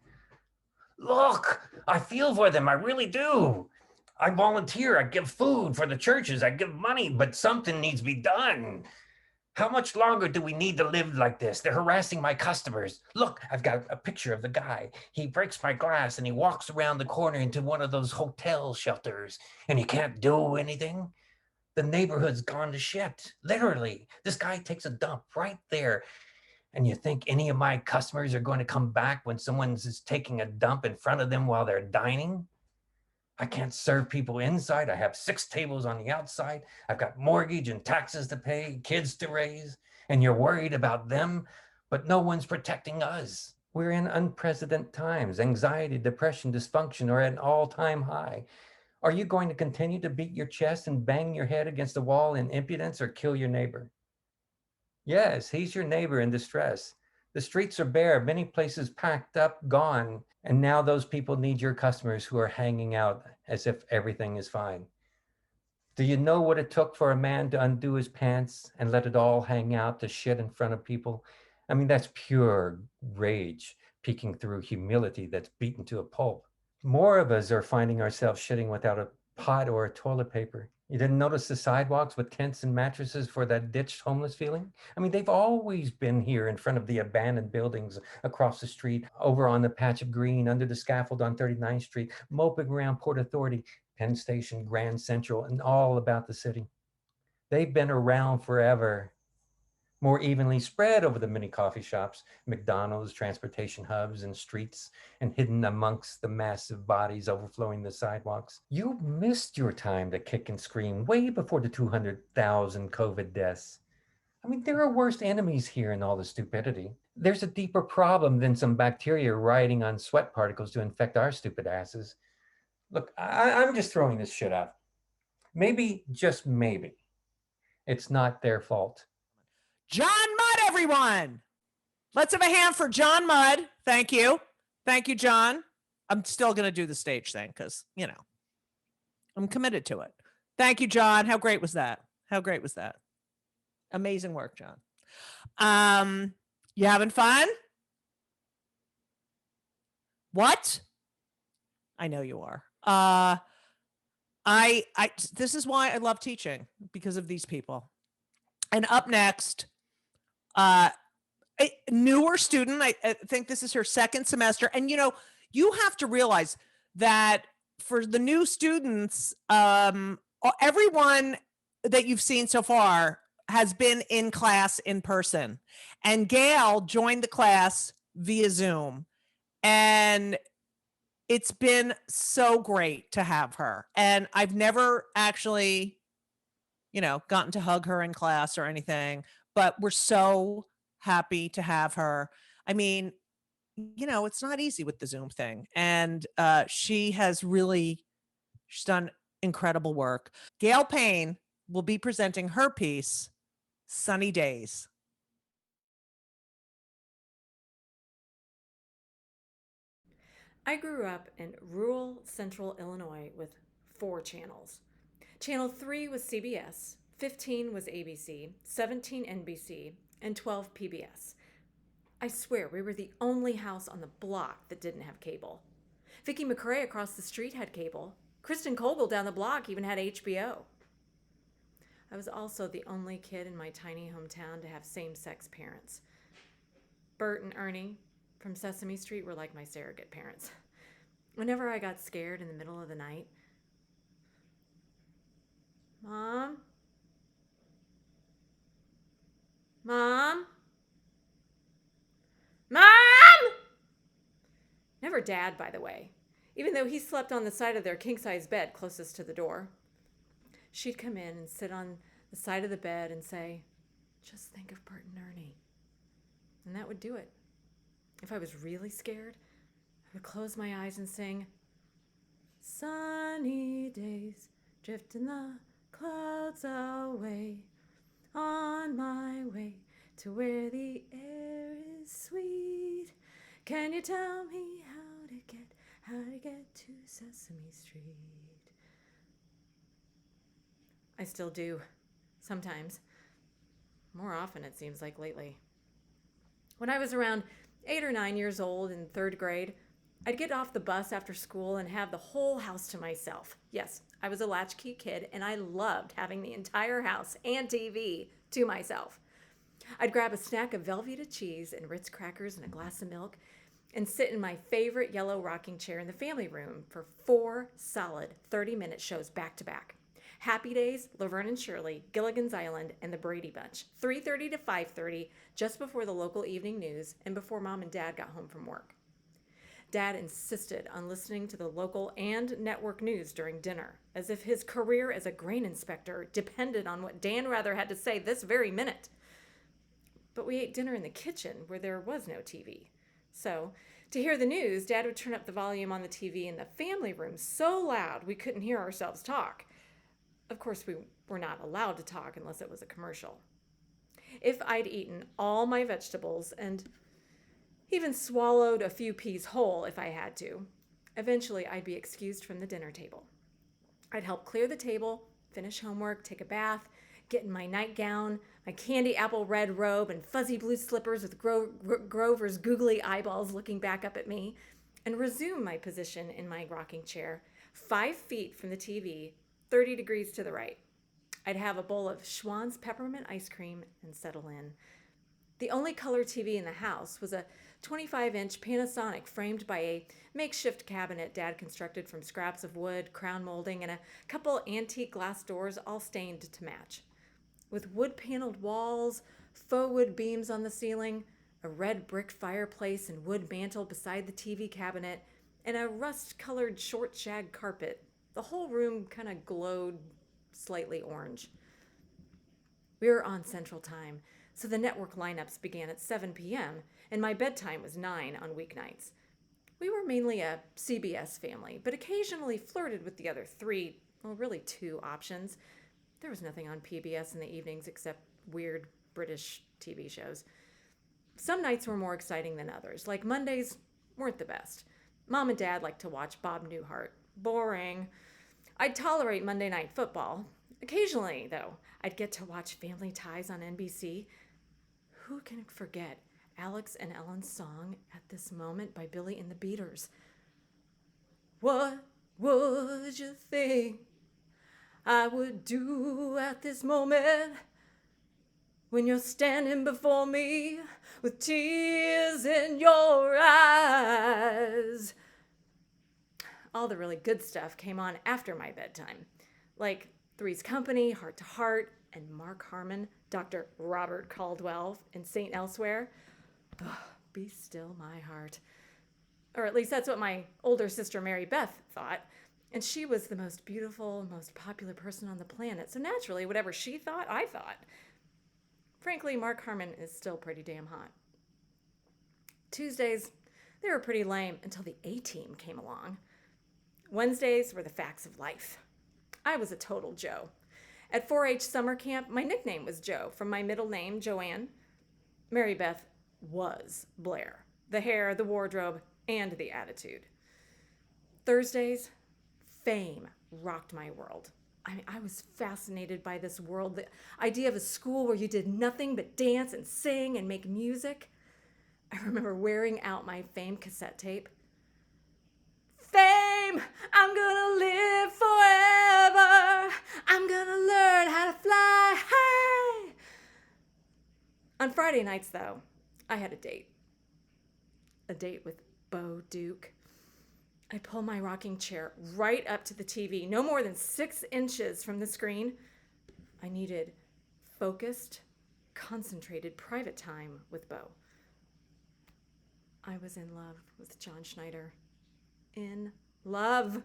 Look, I feel for them. I really do. I volunteer. I give food for the churches. I give money, but something needs to be done. How much longer do we need to live like this? They're harassing my customers. Look, I've got a picture of the guy. He breaks my glass and he walks around the corner into one of those hotel shelters and he can't do anything. The neighborhood's gone to shit. Literally, this guy takes a dump right there. And you think any of my customers are going to come back when someone's is taking a dump in front of them while they're dining? I can't serve people inside. I have 6 tables on the outside. I've got mortgage and taxes to pay, kids to raise, and you're worried about them, but no one's protecting us. We're in unprecedented times. Anxiety, depression, dysfunction are at an all-time high. Are you going to continue to beat your chest and bang your head against the wall in impudence or kill your neighbor? Yes, he's your neighbor in distress. The streets are bare, many places packed up, gone, and now those people need your customers who are hanging out as if everything is fine. Do you know what it took for a man to undo his pants and let it all hang out to shit in front of people? I mean, that's pure rage peeking through humility that's beaten to a pulp. More of us are finding ourselves shitting without a pot or a toilet paper. You didn't notice the sidewalks with tents and mattresses for that ditched homeless feeling? I mean, they've always been here in front of the abandoned buildings across the street, over on the patch of green, under the scaffold on 39th Street, moping around Port Authority, Penn Station, Grand Central, and all about the city. They've been around forever, more evenly spread over the many coffee shops, McDonald's, transportation hubs, and streets, and hidden amongst the massive bodies overflowing the sidewalks. You missed your time to kick and scream way before the 200,000 COVID deaths. I mean, there are worse enemies here in all the stupidity. There's a deeper problem than some bacteria riding on sweat particles to infect our stupid asses. Look, I'm just throwing this shit out. Maybe, just maybe, it's not their fault. John Mudd, everyone. Let's have a hand for John Mudd. Thank you. Thank you, John. I'm still going to do the stage thing because, I'm committed to it. Thank you, John. How great was that? How great was that? Amazing work, John. You having fun? What? I know you are. This is why I love teaching, because of these people. And up next, a newer student, I think this is her second semester. And, you have to realize that for the new students, everyone that you've seen so far has been in class in person. And Gail joined the class via Zoom. And it's been so great to have her. And I've never actually, gotten to hug her in class or anything, but we're so happy to have her. I mean, it's not easy with the Zoom thing. And she's done incredible work. Gail Payne will be presenting her piece, Sunny Days. I grew up in rural central Illinois with 4 channels. Channel 3 was CBS, 15 was ABC, 17 NBC, and 12 PBS. I swear we were the only house on the block that didn't have cable. Vicki McRae across the street had cable. Kristen Kogel down the block even had HBO. I was also the only kid in my tiny hometown to have same-sex parents. Bert and Ernie from Sesame Street were like my surrogate parents. Whenever I got scared in the middle of the night, Mom? Mom? Mom! Never Dad, by the way, even though he slept on the side of their king-size bed closest to the door. She'd come in and sit on the side of the bed and say, "Just think of Bert and Ernie." And that would do it. If I was really scared, I would close my eyes and sing, "Sunny days, drifting the clouds away, on my way to where the air is sweet. Can you tell me how to get to Sesame Street?" I still do, sometimes. More often, it seems like lately. When I was around 8 or 9 years old in 3rd grade, I'd get off the bus after school and have the whole house to myself. Yes, I was a latchkey kid, and I loved having the entire house and TV to myself. I'd grab a snack of Velveeta cheese and Ritz crackers and a glass of milk and sit in my favorite yellow rocking chair in the family room for 4 solid 30-minute shows back to back. Happy Days, Laverne and Shirley, Gilligan's Island, and The Brady Bunch, 3:30 to 5:30, just before the local evening news and before Mom and Dad got home from work. Dad insisted on listening to the local and network news during dinner, as if his career as a grain inspector depended on what Dan Rather had to say this very minute. But we ate dinner in the kitchen where there was no TV. So, to hear the news, Dad would turn up the volume on the TV in the family room so loud we couldn't hear ourselves talk. Of course, we were not allowed to talk unless it was a commercial. If I'd eaten all my vegetables and even swallowed a few peas whole if I had to, eventually I'd be excused from the dinner table. I'd help clear the table, finish homework, take a bath, get in my nightgown, my candy apple red robe, and fuzzy blue slippers with Grover's googly eyeballs looking back up at me, and resume my position in my rocking chair, 5 feet from the TV, 30 degrees to the right. I'd have a bowl of Schwann's peppermint ice cream and settle in. The only color TV in the house was a 25-inch Panasonic framed by a makeshift cabinet Dad constructed from scraps of wood, crown molding, and a couple antique glass doors all stained to match. With wood-paneled walls, faux wood beams on the ceiling, a red brick fireplace and wood mantel beside the TV cabinet, and a rust-colored short shag carpet, the whole room kind of glowed slightly orange. We were on Central Time, so the network lineups began at 7 p.m., and my bedtime was 9 on weeknights. We were mainly a CBS family, but occasionally flirted with the other 3, well, really 2 options. There was nothing on PBS in the evenings except weird British TV shows. Some nights were more exciting than others, like Mondays weren't the best. Mom and Dad liked to watch Bob Newhart. Boring. I'd tolerate Monday Night Football. Occasionally, though, I'd get to watch Family Ties on NBC. Who can forget Alex and Ellen's song At This Moment by Billy and the Beaters? What would you think I would do at this moment when you're standing before me with tears in your eyes? All the really good stuff came on after my bedtime, like Three's Company, Heart to Heart, and Mark Harmon, Dr. Robert Caldwell in St. Elsewhere. Oh, be still my heart. Or at least that's what my older sister Mary Beth thought. And she was the most beautiful, most popular person on the planet. So naturally, whatever she thought, I thought. Frankly, Mark Harmon is still pretty damn hot. Tuesdays, they were pretty lame until the A-Team came along. Wednesdays were the facts of life. I was a total Joe. At 4-H summer camp, my nickname was Joe, from my middle name, Joanne. Mary Beth was Blair. The hair, the wardrobe, and the attitude. Thursdays, fame rocked my world. I was fascinated by this world, the idea of a school where you did nothing but dance and sing and make music. I remember wearing out my Fame cassette tape. Fame dream. I'm gonna live forever. I'm gonna learn how to fly high. On Friday nights, though, I had a date. A date with Bo Duke. I pull my rocking chair right up to the TV, no more than 6 inches from the screen. I needed focused, concentrated private time with Bo. I was in love with John Schneider. In love.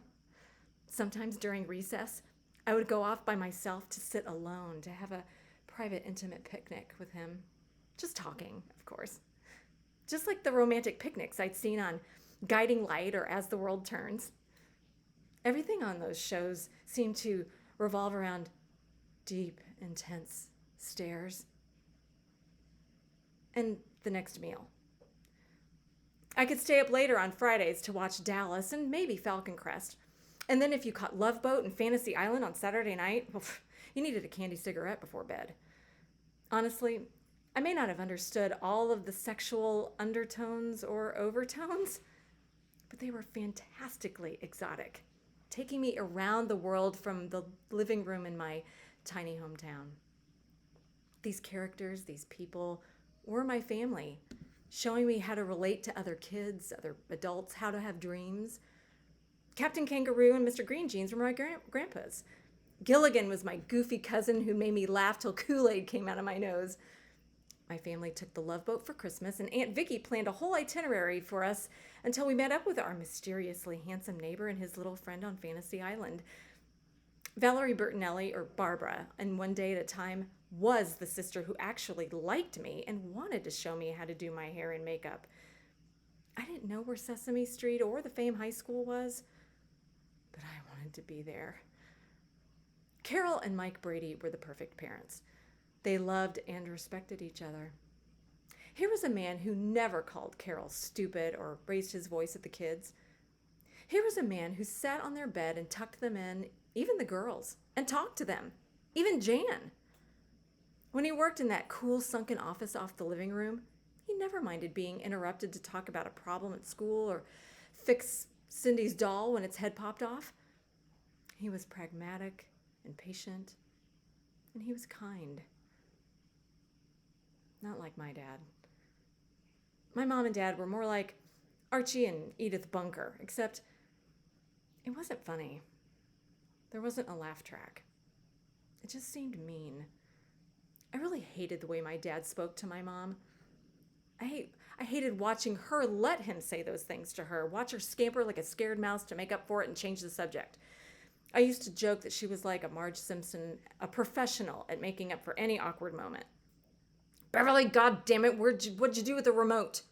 Sometimes during recess, I would go off by myself to sit alone, to have a private, intimate picnic with him. Just talking, of course. Just like the romantic picnics I'd seen on Guiding Light or As the World Turns. Everything on those shows seemed to revolve around deep, intense stares. And the next meal. I could stay up later on Fridays to watch Dallas and maybe Falcon Crest. And then if you caught Love Boat and Fantasy Island on Saturday night, well, you needed a candy cigarette before bed. Honestly, I may not have understood all of the sexual undertones or overtones, but they were fantastically exotic, taking me around the world from the living room in my tiny hometown. These characters, these people, were my family, showing me how to relate to other kids, other adults, how to have dreams. Captain Kangaroo and Mr. Green Jeans were my grandpas. Gilligan was my goofy cousin who made me laugh till Kool-Aid came out of my nose. My family took the Love Boat for Christmas, and Aunt Vicky planned a whole itinerary for us until we met up with our mysteriously handsome neighbor and his little friend on Fantasy Island. Valerie Bertinelli, or Barbara, and One Day at a Time, was the sister who actually liked me and wanted to show me how to do my hair and makeup. I didn't know where Sesame Street or the Fame High School was, but I wanted to be there. Carol and Mike Brady were the perfect parents. They loved and respected each other. Here was a man who never called Carol stupid or raised his voice at the kids. Here was a man who sat on their bed and tucked them in, even the girls, and talked to them, even Jan. When he worked in that cool sunken office off the living room, he never minded being interrupted to talk about a problem at school or fix Cindy's doll when its head popped off. He was pragmatic and patient, and he was kind. Not like my dad. My mom and dad were more like Archie and Edith Bunker, except it wasn't funny. There wasn't a laugh track. It just seemed mean. I really hated the way my dad spoke to my mom. I hated watching her let him say those things to her, watch her scamper like a scared mouse to make up for it and change the subject. I used to joke that she was like a Marge Simpson, a professional at making up for any awkward moment. Beverly, goddammit, what'd you do with the remote?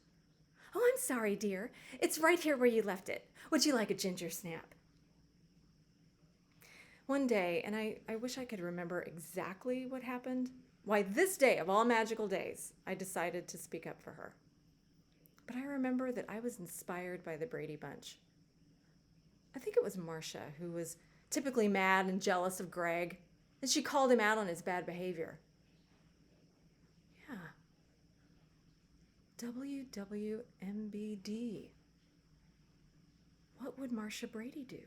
Oh, I'm sorry, dear. It's right here where you left it. Would you like a ginger snap? One day, and I wish I could remember exactly what happened, why this day of all magical days, I decided to speak up for her. But I remember that I was inspired by the Brady Bunch. I think it was Marcia, who was typically mad and jealous of Greg, and she called him out on his bad behavior. Yeah. WWMBD. What would Marcia Brady do?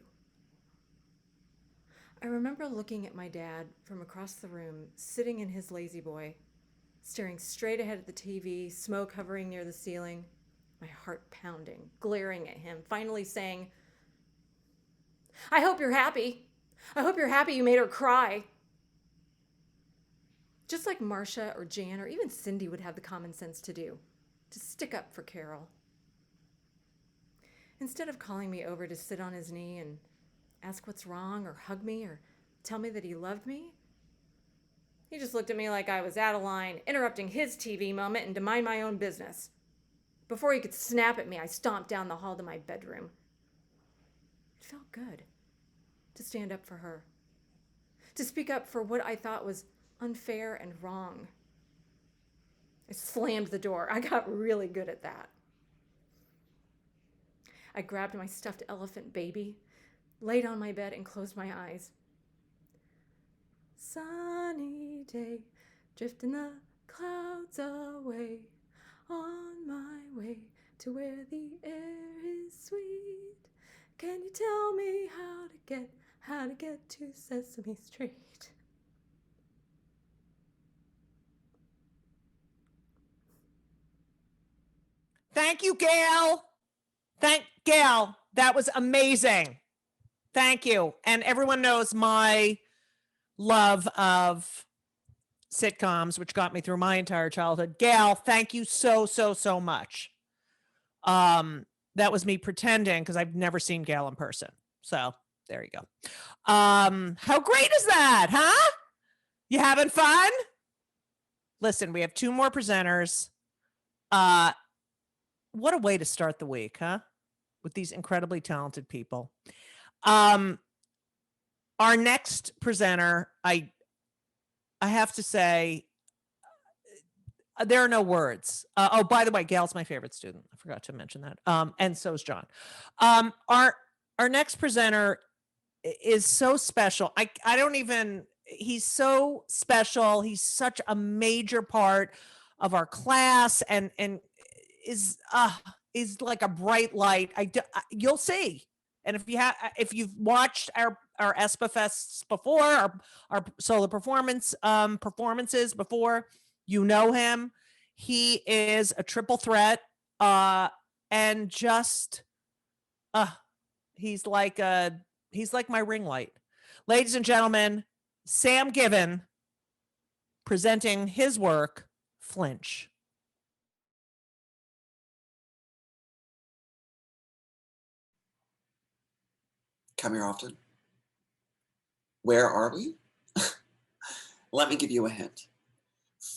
I remember looking at my dad from across the room, sitting in his lazy boy, staring straight ahead at the TV, smoke hovering near the ceiling, my heart pounding, glaring at him, finally saying, I hope you're happy. I hope you're happy you made her cry. Just like Marcia or Jan or even Cindy would have the common sense to do, to stick up for Carol. Instead of calling me over to sit on his knee and ask what's wrong or hug me or tell me that he loved me, he just looked at me like I was out of line, interrupting his TV moment and to mind my own business. Before he could snap at me, I stomped down the hall to my bedroom. It felt good to stand up for her, to speak up for what I thought was unfair and wrong. I slammed the door. I got really good at that. I grabbed my stuffed elephant baby, laid on my bed, and closed my eyes. Sunny day, drifting the clouds away, on my way to where the air is sweet. Can you tell me how to get to Sesame Street? Thank you, Gail. Thank Gail. That was amazing. Thank you. And everyone knows my love of sitcoms, which got me through my entire childhood. Gail, thank you so, so, so much. That was me pretending because I've never seen Gail in person. So there you go. How great is that, huh? You having fun? Listen, we have 2 more presenters. What a way to start the week, huh? With these incredibly talented people. Our next presenter, I have to say, there are no words. Oh, by the way, Gail's my favorite student. I forgot to mention that. And so is John. Our next presenter is so special. I don't even, he's so special. He's such a major part of our class and is like a bright light. You'll see. And if you've watched our ESPAfests before, our solo performances before, you know him. He is a triple threat, and just, he's like my ring light. Ladies and gentlemen, Sam Given presenting his work, Flinch. Come here often. Where are we? Let me give you a hint.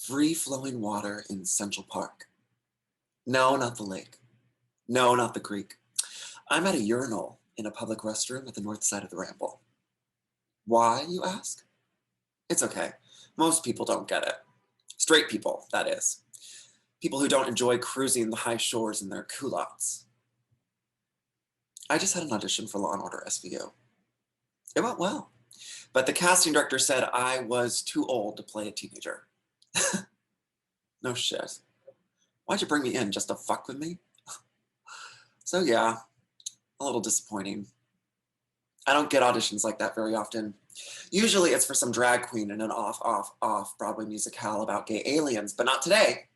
Free-flowing water in Central Park. No, not the lake. No, not the creek. I'm at a urinal in a public restroom at the north side of the Ramble. Why, you ask? It's okay. Most people don't get it. Straight people, that is. People who don't enjoy cruising the high shores in their culottes. I just had an audition for Law & Order SVU. It went well, but the casting director said I was too old to play a teenager. No shit. Why'd you bring me in, just to fuck with me? So yeah, a little disappointing. I don't get auditions like that very often. Usually it's for some drag queen in an off Broadway musicale about gay aliens, but not today.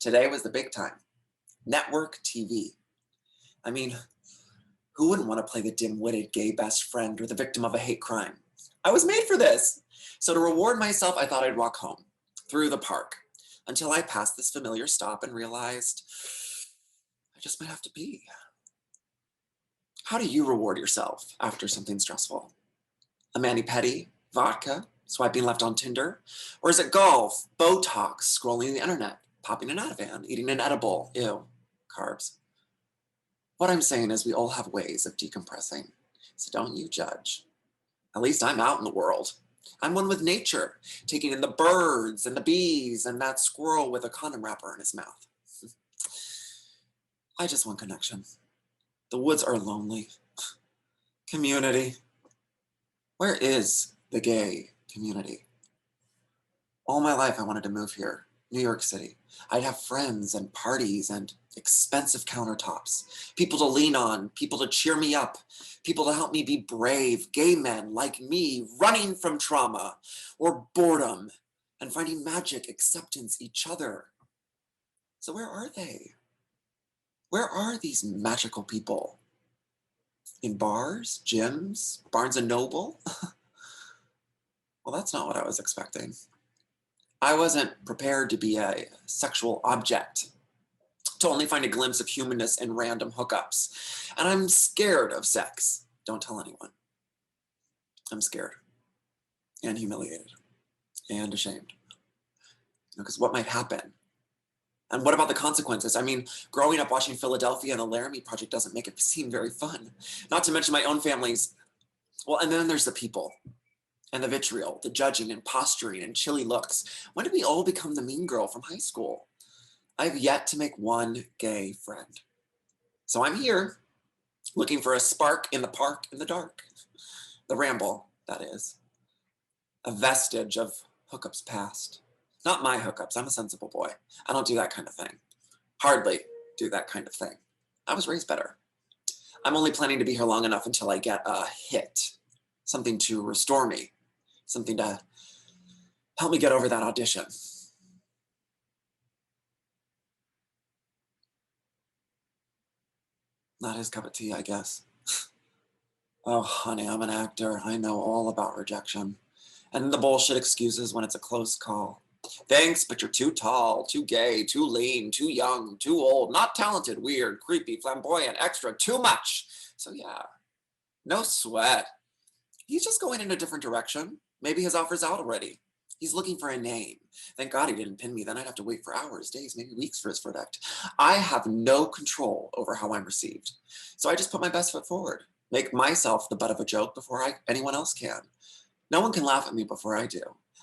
Today was the big time. Network TV. I mean, who wouldn't want to play the dim-witted gay best friend or the victim of a hate crime? I was made for this. So to reward myself, I thought I'd walk home, through the park, until I passed this familiar stop and realized I just might have to pee. How do you reward yourself after something stressful? A mani-pedi, vodka, swiping left on Tinder? Or is it golf, Botox, scrolling the internet, popping an Ativan, eating an edible, ew, carbs? What I'm saying is we all have ways of decompressing, so don't you judge. At least I'm out in the world. I'm one with nature, taking in the birds and the bees and that squirrel with a condom wrapper in his mouth. I just want connection. The woods are lonely. Community. Where is the gay community? All my life I wanted to move here, New York City. I'd have friends and parties and expensive countertops, people to lean on, people to cheer me up, people to help me be brave, gay men like me running from trauma or boredom and finding magic, acceptance, each other. So where are they? Where are these magical people? In bars, gyms, Barnes and Noble? Well, that's not what I was expecting. I wasn't prepared to be a sexual object, to only find a glimpse of humanness in random hookups. And I'm scared of sex. Don't tell anyone. I'm scared and humiliated and ashamed. Because what might happen? And what about the consequences? I mean, growing up watching Philadelphia and the Laramie Project doesn't make it seem very fun. Not to mention my own family's. Well, and then there's the people and the vitriol, the judging and posturing and chilly looks. When did we all become the mean girl from high school? I've yet to make one gay friend. So I'm here, looking for a spark in the park in the dark. The Ramble, that is. A vestige of hookups past. Not my hookups, I'm a sensible boy. I don't do that kind of thing. Hardly do that kind of thing. I was raised better. I'm only planning to be here long enough until I get a hit. Something to restore me. Something to help me get over that audition. Not his cup of tea, I guess. Oh, honey, I'm an actor. I know all about rejection. And the bullshit excuses when it's a close call. Thanks, but you're too tall, too gay, too lean, too young, too old, not talented, weird, creepy, flamboyant, extra, too much. So yeah, no sweat. He's just going in a different direction. Maybe his offer's out already. He's looking for a name. Thank God he didn't pin me. Then I'd have to wait for hours, days, maybe weeks for his verdict. I have no control over how I'm received. So I just put my best foot forward. Make myself the butt of a joke before anyone else can. No one can laugh at me before I do.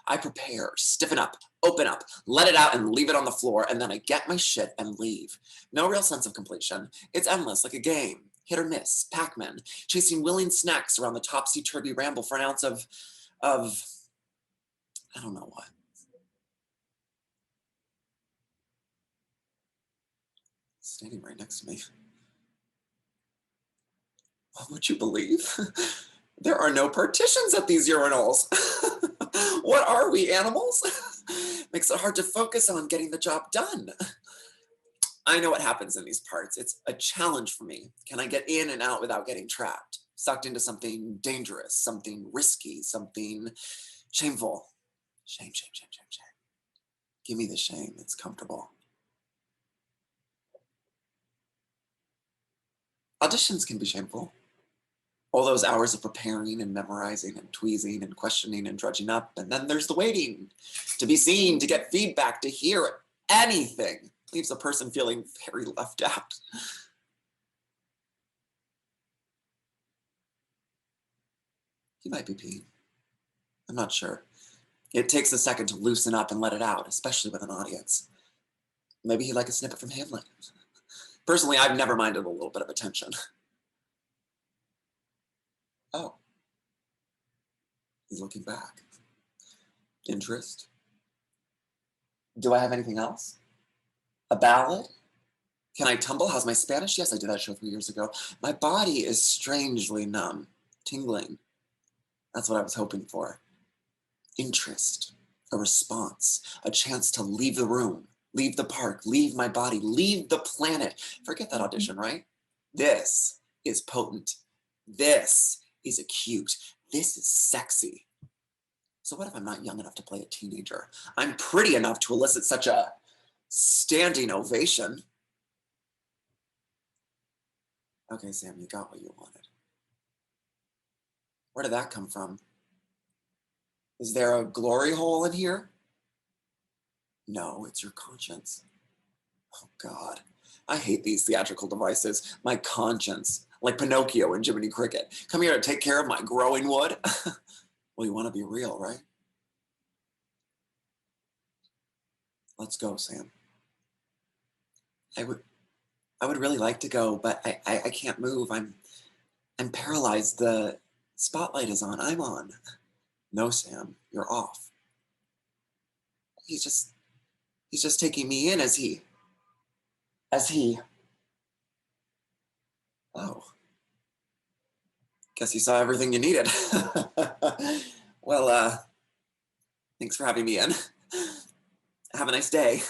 I prepare, stiffen up, open up, let it out and leave it on the floor, and then I get my shit and leave. No real sense of completion. It's endless, like a game. Hit or miss, Pac-Man, chasing willing snacks around the topsy-turvy ramble for an ounce of I don't know what. Standing right next to me. Would you believe? There are no partitions at these urinals. What are we, animals? Makes it hard to focus on getting the job done. I know what happens in these parts. It's a challenge for me. Can I get in and out without getting trapped? Sucked into something dangerous, something risky, something shameful. Shame, shame, shame, shame, shame. Give me the shame. It's comfortable. Auditions can be shameful. All those hours of preparing and memorizing and tweezing and questioning and drudging up. And then there's the waiting to be seen, to get feedback, to hear anything. Leaves a person feeling very left out. He might be peeing. I'm not sure. It takes a second to loosen up and let it out, especially with an audience. Maybe he'd like a snippet from Hamlet. Personally, I've never minded a little bit of attention. Oh. He's looking back. Interest. Do I have anything else? A ballad? Can I tumble? How's my Spanish? Yes, I did that show 3 years ago. My body is strangely numb, tingling. That's what I was hoping for. Interest, a response, a chance to leave the room, leave the park, leave my body, leave the planet. Forget that audition, right? This is potent. This is acute. This is sexy. So what if I'm not young enough to play a teenager? I'm pretty enough to elicit such a standing ovation. Okay, Sam, you got what you wanted. Where did that come from? Is there a glory hole in here? No, it's your conscience. Oh, God. I hate these theatrical devices. My conscience, like Pinocchio and Jiminy Cricket. Come here to take care of my growing wood. Well, you want to be real, right? Let's go, Sam. I would really like to go, but I can't move. I'm paralyzed. The spotlight is on. I'm on. No, Sam, you're off. He's just taking me in as he. Oh. Guess you saw everything you needed. Well, thanks for having me in. Have a nice day.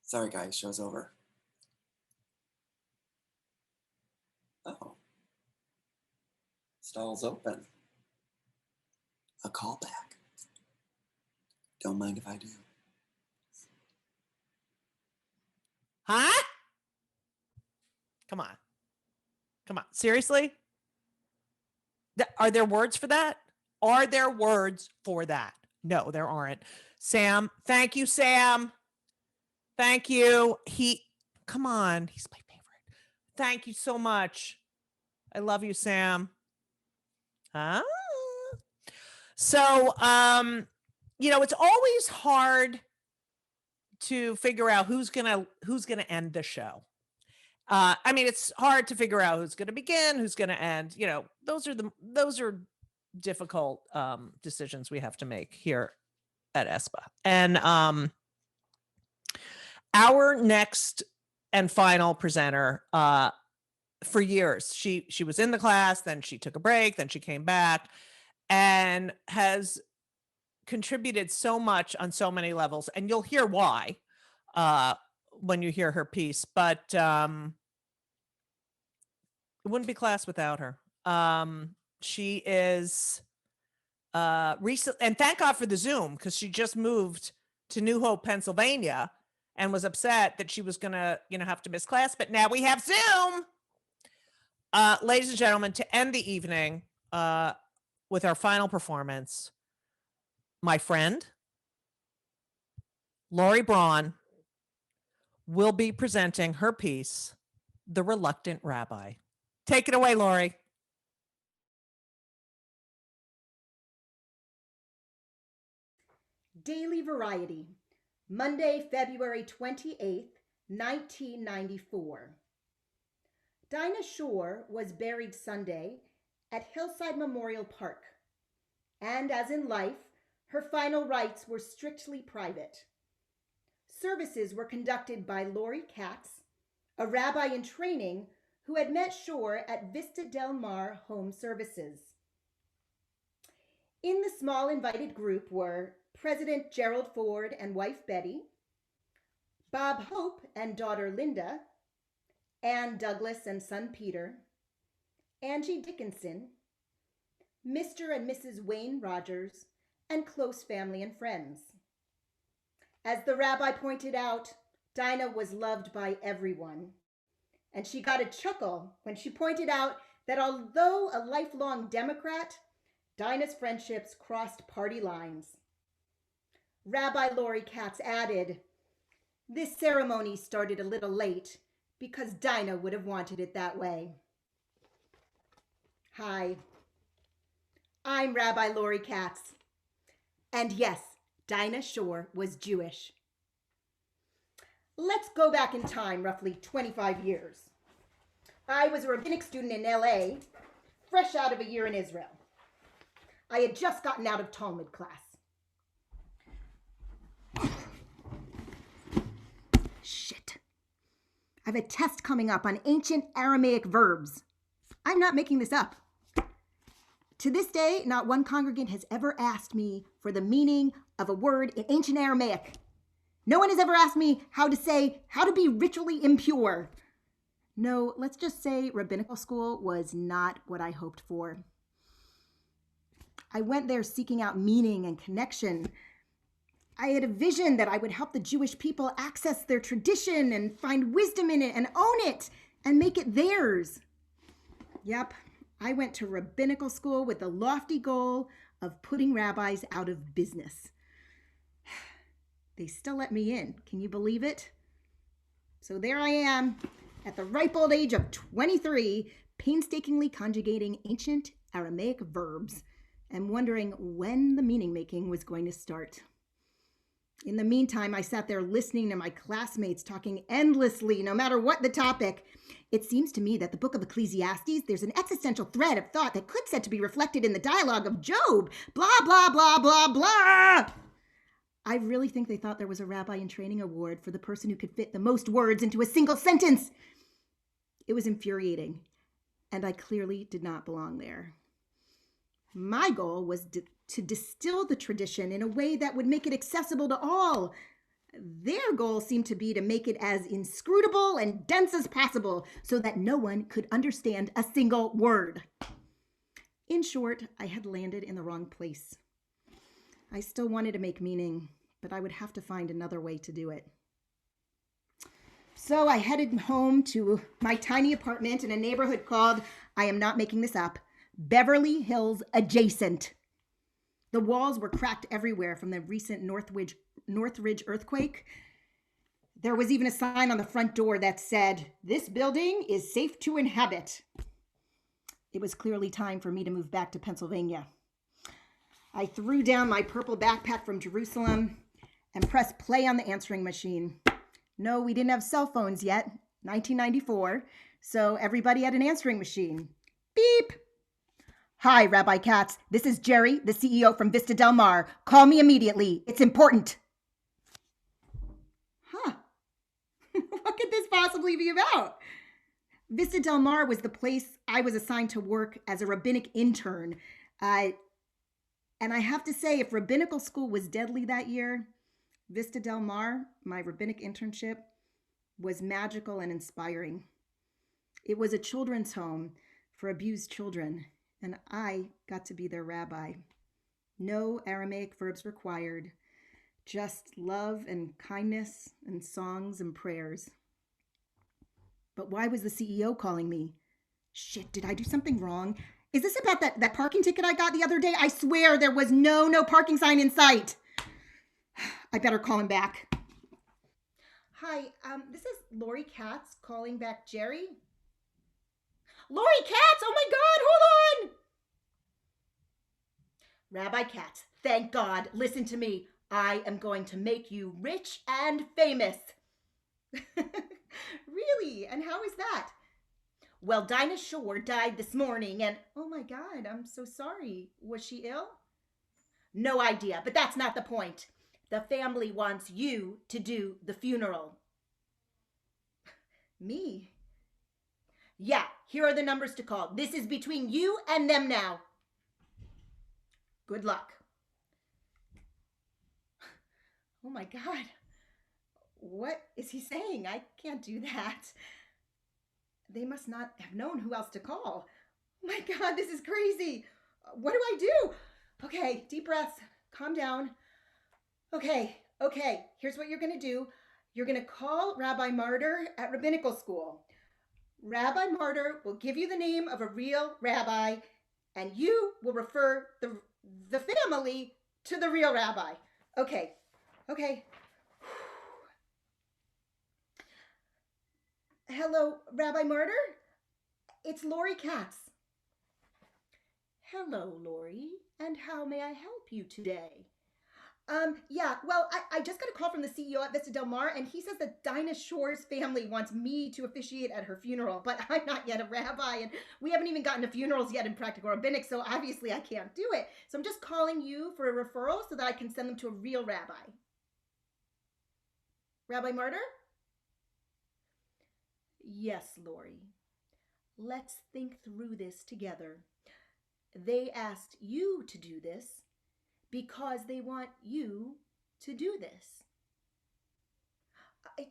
Sorry, guys, show's over. Oh. Stall's open. A callback. Don't mind if I do. Huh? Come on. Come on. Seriously? Are there words for that? Are there words for that? No, there aren't. Sam, thank you, Sam. Thank you. Come on. He's my favorite. Thank you so much. I love you, Sam. Huh? So, it's always hard to figure out who's gonna end the show. It's hard to figure out who's gonna begin, who's gonna end. Those are difficult decisions we have to make here at ESPA. And our next and final presenter for years. She was in the class, then she took a break, then she came back, and has contributed so much on so many levels. And you'll hear why when you hear her piece. But it wouldn't be class without her. She is recent, and thank God for the Zoom, because she just moved to New Hope, Pennsylvania, and was upset that she was gonna, have to miss class. But now we have Zoom. Ladies and gentlemen, to end the evening with our final performance, my friend Laurie Braun will be presenting her piece, The Reluctant Rabbi. Take it away, Laurie. Daily Variety, Monday, February 28th, 1994. Dinah Shore was buried Sunday at Hillside Memorial Park, and as in life, her final rites were strictly private. Services were conducted by Laurie Katz, a rabbi in training who had met Shore at Vista Del Mar Home Services. In the small invited group were President Gerald Ford and wife Betty, Bob Hope and daughter Linda, Ann Douglas and son Peter, Angie Dickinson, Mr. and Mrs. Wayne Rogers, and close family and friends. As the rabbi pointed out, Dinah was loved by everyone, and she got a chuckle when she pointed out that although a lifelong Democrat, Dinah's friendships crossed party lines. Rabbi Laurie Katz added, "This ceremony started a little late because Dinah would have wanted it that way." Hi, I'm Rabbi Laurie Katz, and yes, Dinah Shore was Jewish. Let's go back in time roughly 25 years. I was a rabbinic student in LA, fresh out of a year in Israel. I had just gotten out of Talmud class. Shit. I have a test coming up on ancient Aramaic verbs. I'm not making this up. To this day, not one congregant has ever asked me for the meaning of a word in ancient Aramaic. No one has ever asked me how to be ritually impure. No, let's just say rabbinical school was not what I hoped for. I went there seeking out meaning and connection. I had a vision that I would help the Jewish people access their tradition and find wisdom in it and own it and make it theirs. Yep, I went to rabbinical school with the lofty goal of putting rabbis out of business. They still let me in. Can you believe it? So there I am, at the ripe old age of 23, painstakingly conjugating ancient Aramaic verbs and wondering when the meaning making was going to start. In the meantime, I sat there listening to my classmates talking endlessly, no matter what the topic. It seems to me that the book of Ecclesiastes, there's an existential thread of thought that could set to be reflected in the dialogue of Job. Blah, blah, blah, blah, blah. I really think they thought there was a rabbi in training award for the person who could fit the most words into a single sentence. It was infuriating, and I clearly did not belong there. My goal was to distill the tradition in a way that would make it accessible to all. Their goal seemed to be to make it as inscrutable and dense as possible so that no one could understand a single word. In short, I had landed in the wrong place. I still wanted to make meaning, but I would have to find another way to do it. So I headed home to my tiny apartment in a neighborhood called, I am not making this up, Beverly Hills Adjacent. The walls were cracked everywhere from the recent Northridge earthquake. There was even a sign on the front door that said, "This building is safe to inhabit." It was clearly time for me to move back to Pennsylvania. I threw down my purple backpack from Jerusalem and pressed play on the answering machine. No, we didn't have cell phones yet, 1994, so everybody had an answering machine. Beep. Hi, Rabbi Katz. This is Jerry, the CEO from Vista Del Mar. Call me immediately. It's important. Huh. What could this possibly possibly be about? Vista Del Mar was the place I was assigned to work as a rabbinic intern. And I have to say, if rabbinical school was deadly that year, Vista Del Mar, my rabbinic internship, was magical and inspiring. It was a children's home for abused children, and I got to be their rabbi. No Aramaic verbs required, just love and kindness and songs and prayers. But why was the CEO calling me? Shit, did I do something wrong? Is this about that parking ticket I got the other day? I swear there was no parking sign in sight. I better call him back. Hi, this is Laurie Katz calling back Jerry. Laurie Katz, oh my God, hold on. Rabbi Katz, thank God, listen to me. I am going to make you rich and famous. Really? And how is that? Well, Dinah Shore died this morning and, oh my God, I'm so sorry. Was she ill? No idea, but that's not the point. The family wants you to do the funeral. Me? Yeah, here are the numbers to call. This is between you and them now. Good luck. Oh my God. What is he saying? I can't do that. They must not have known who else to call. Oh my God, this is crazy. What do I do? Okay, deep breaths. Calm down. Okay. Here's what you're going to do. You're going to call Rabbi Martyr at rabbinical school. Rabbi Martyr will give you the name of a real rabbi, and you will refer the family to the real rabbi. Okay. Hello, Rabbi Martyr? It's Laurie Katz. Hello, Laurie, and how may I help you today? I just got a call from the CEO at Vista Del Mar, and he says that Dinah Shore's family wants me to officiate at her funeral, but I'm not yet a rabbi, and we haven't even gotten to funerals yet in Practical Rabbinic, so obviously I can't do it. So I'm just calling you for a referral so that I can send them to a real rabbi. Rabbi Martyr? Yes, Laurie. Let's think through this together. They asked you to do this because they want you to do this.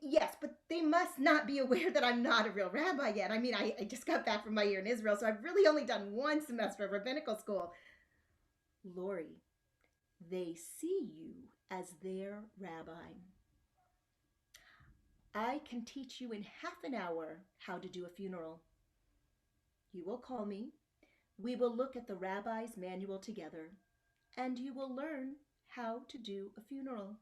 Yes, but they must not be aware that I'm not a real rabbi yet. I mean, I just got back from my year in Israel, so I've really only done one semester of rabbinical school. Laurie, they see you as their rabbi. I can teach you in half an hour how to do a funeral. You will call me. We will look at the rabbi's manual together, and you will learn how to do a funeral.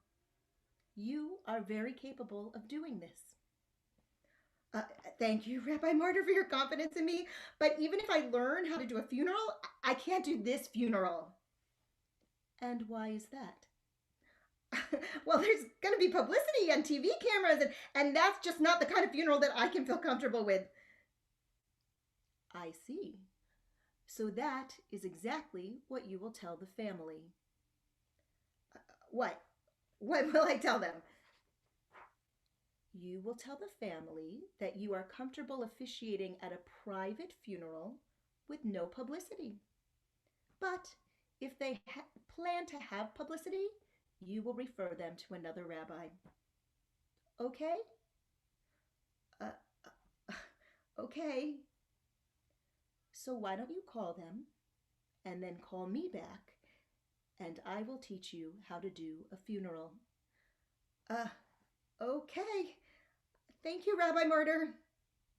You are very capable of doing this. Thank you, Rabbi Martyr, for your confidence in me. But even if I learn how to do a funeral, I can't do this funeral. And why is that? Well, there's going to be publicity and TV cameras, and that's just not the kind of funeral that I can feel comfortable with. I see. So that is exactly what you will tell the family. What? What will I tell them? You will tell the family that you are comfortable officiating at a private funeral with no publicity. But if they plan to have publicity, you will refer them to another rabbi. Okay? Okay. So why don't you call them and then call me back, and I will teach you how to do a funeral. Okay. Thank you, Rabbi Martyr.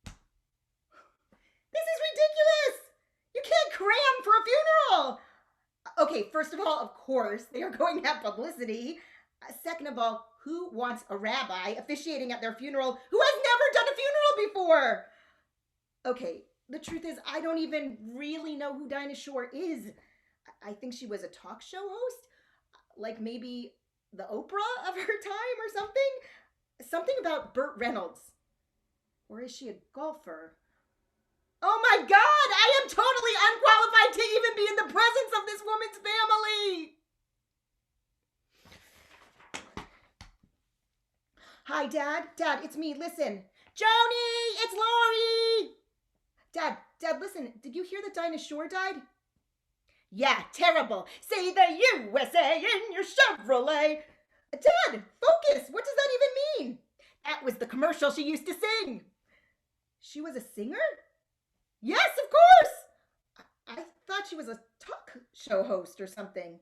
This is ridiculous! You can't cram for a funeral! Okay, first of all, of course, they are going to have publicity. Second of all, who wants a rabbi officiating at their funeral who has never done a funeral before? Okay, the truth is, I don't even really know who Dinah Shore is. I think she was a talk show host, like maybe the Oprah of her time or something. Something about Burt Reynolds. Or is she a golfer? Oh my God, I am totally unqualified to even be in the presence of this woman's family. Hi, Dad. Dad, it's me. Listen. Joni, it's Laurie. Dad, listen. Did you hear that Dinah Shore died? Yeah, terrible. Say the USA in your Chevrolet. Dad, focus. What does that even mean? That was the commercial she used to sing. She was a singer? Yes, of course. I thought she was a talk show host or something.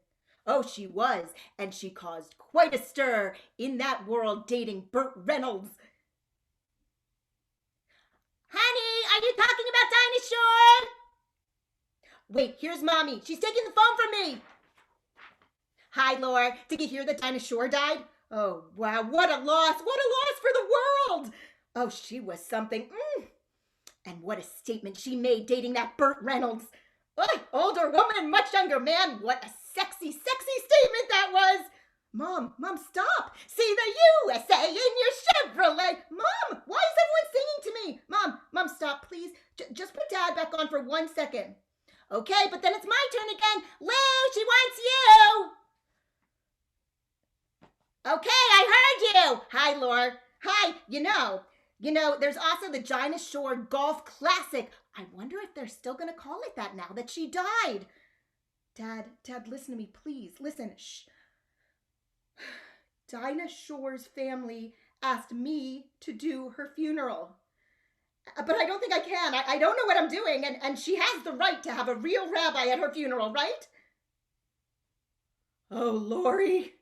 Oh, she was, and she caused quite a stir in that world dating Burt Reynolds. Honey, are you talking about Dinah Shore? Wait, here's Mommy. She's taking the phone from me. Hi, Laura. Did you hear that Dinah Shore died? Oh, wow. What a loss. What a loss for the world. Oh, she was something. And what a statement she made dating that Burt Reynolds. Oh, older woman, much younger man. What a sexy, sexy statement that was. Mom, stop. See the USA in your Chevrolet. Mom, why is everyone singing to me? Mom, stop, please. Just put Dad back on for 1 second. Okay, but then it's my turn again. Lou, she wants you. Okay, I heard you. Hi, Laura. Hi, you know, there's also the Dinah Shore Golf Classic. I wonder if they're still going to call it that now that she died. Dad, listen to me, please. Listen, shh. Dinah Shore's family asked me to do her funeral. But I don't think I can. I don't know what I'm doing, and she has the right to have a real rabbi at her funeral, right? Oh, Laurie,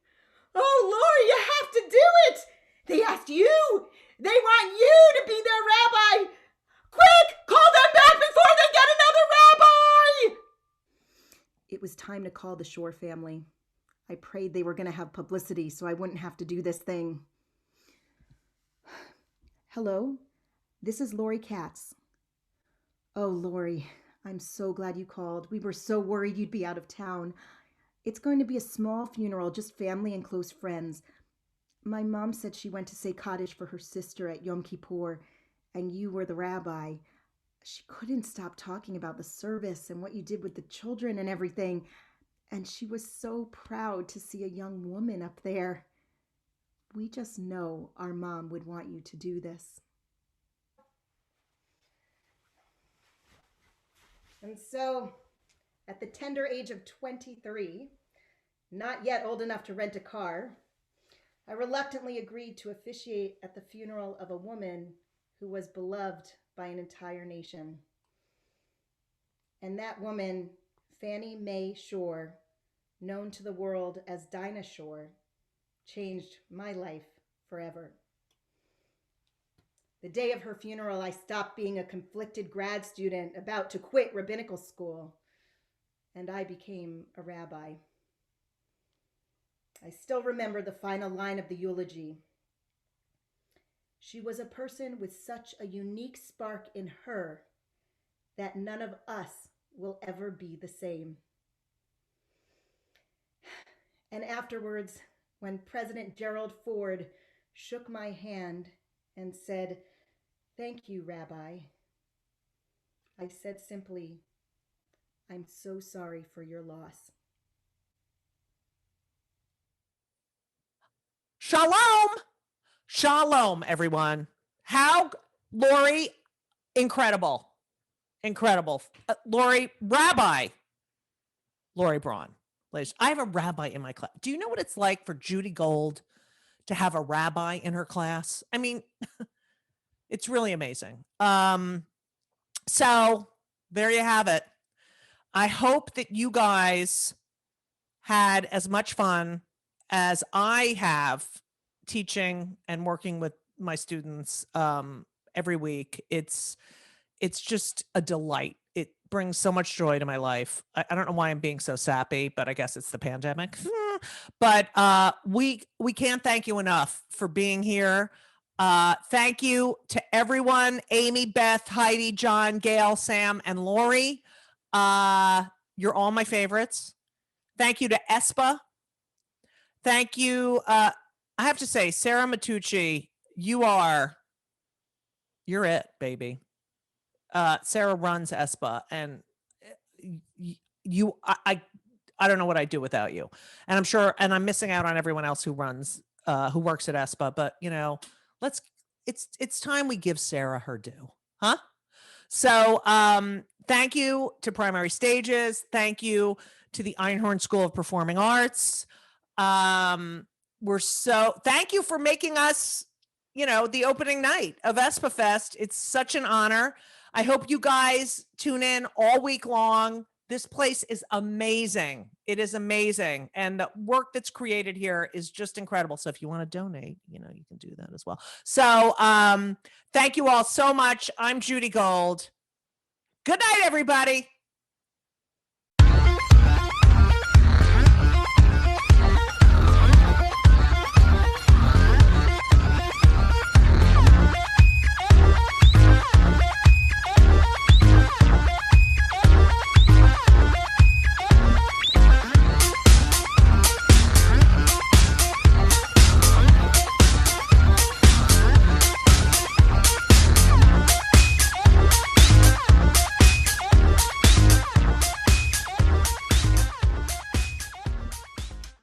you have to do it. They asked you. They want you to be their rabbi. Quick, call them back before they get another rabbi. It was time to call the Shore family. I prayed they were going to have publicity so I wouldn't have to do this thing. Hello, this is Laurie Katz. Oh, Laurie, I'm so glad you called. We were so worried you'd be out of town. It's going to be a small funeral, just family and close friends. My mom said she went to say Kaddish for her sister at Yom Kippur, and you were the rabbi. She couldn't stop talking about the service and what you did with the children and everything. And she was so proud to see a young woman up there. We just know our mom would want you to do this. And so, at the tender age of 23, not yet old enough to rent a car, I reluctantly agreed to officiate at the funeral of a woman who was beloved by an entire nation. And that woman, Fannie Mae Shore, known to the world as Dinah Shore, changed my life forever. The day of her funeral, I stopped being a conflicted grad student about to quit rabbinical school, and I became a rabbi. I still remember the final line of the eulogy. She was a person with such a unique spark in her that none of us will ever be the same. And afterwards, when President Gerald Ford shook my hand and said, "Thank you, Rabbi," I said simply, "I'm so sorry for your loss." Shalom, everyone. Laurie, incredible. Laurie, Rabbi Laurie Braun. Ladies, I have a rabbi in my class. Do you know what it's like for Judy Gold to have a rabbi in her class? I mean, it's really amazing. So there you have it. I hope that you guys had as much fun as I have teaching and working with my students every week. It's just a delight. It brings so much joy to my life. I don't know why I'm being so sappy, but I guess it's the pandemic. But we can't thank you enough for being here. Thank you to everyone: Amy, Beth, Heidi, John, Gail, Sam, and Laurie. You're all my favorites. Thank you to ESPA. Thank you. I have to say, Sarah Matucci, you're it, baby. Sarah runs ESPA, and I don't know what I'd do without you. And I'm sure, and I'm missing out on everyone else who works at ESPA, but it's time we give Sarah her due, huh? So thank you to Primary Stages. Thank you to the Einhorn School of Performing Arts. Thank you for making us, the opening night of ESPAfest. It's such an honor. I hope you guys tune in all week long. This place is amazing. It is amazing. And the work that's created here is just incredible. So if you want to donate, you can do that as well. So thank you all so much. I'm Judy Gold. Good night, everybody.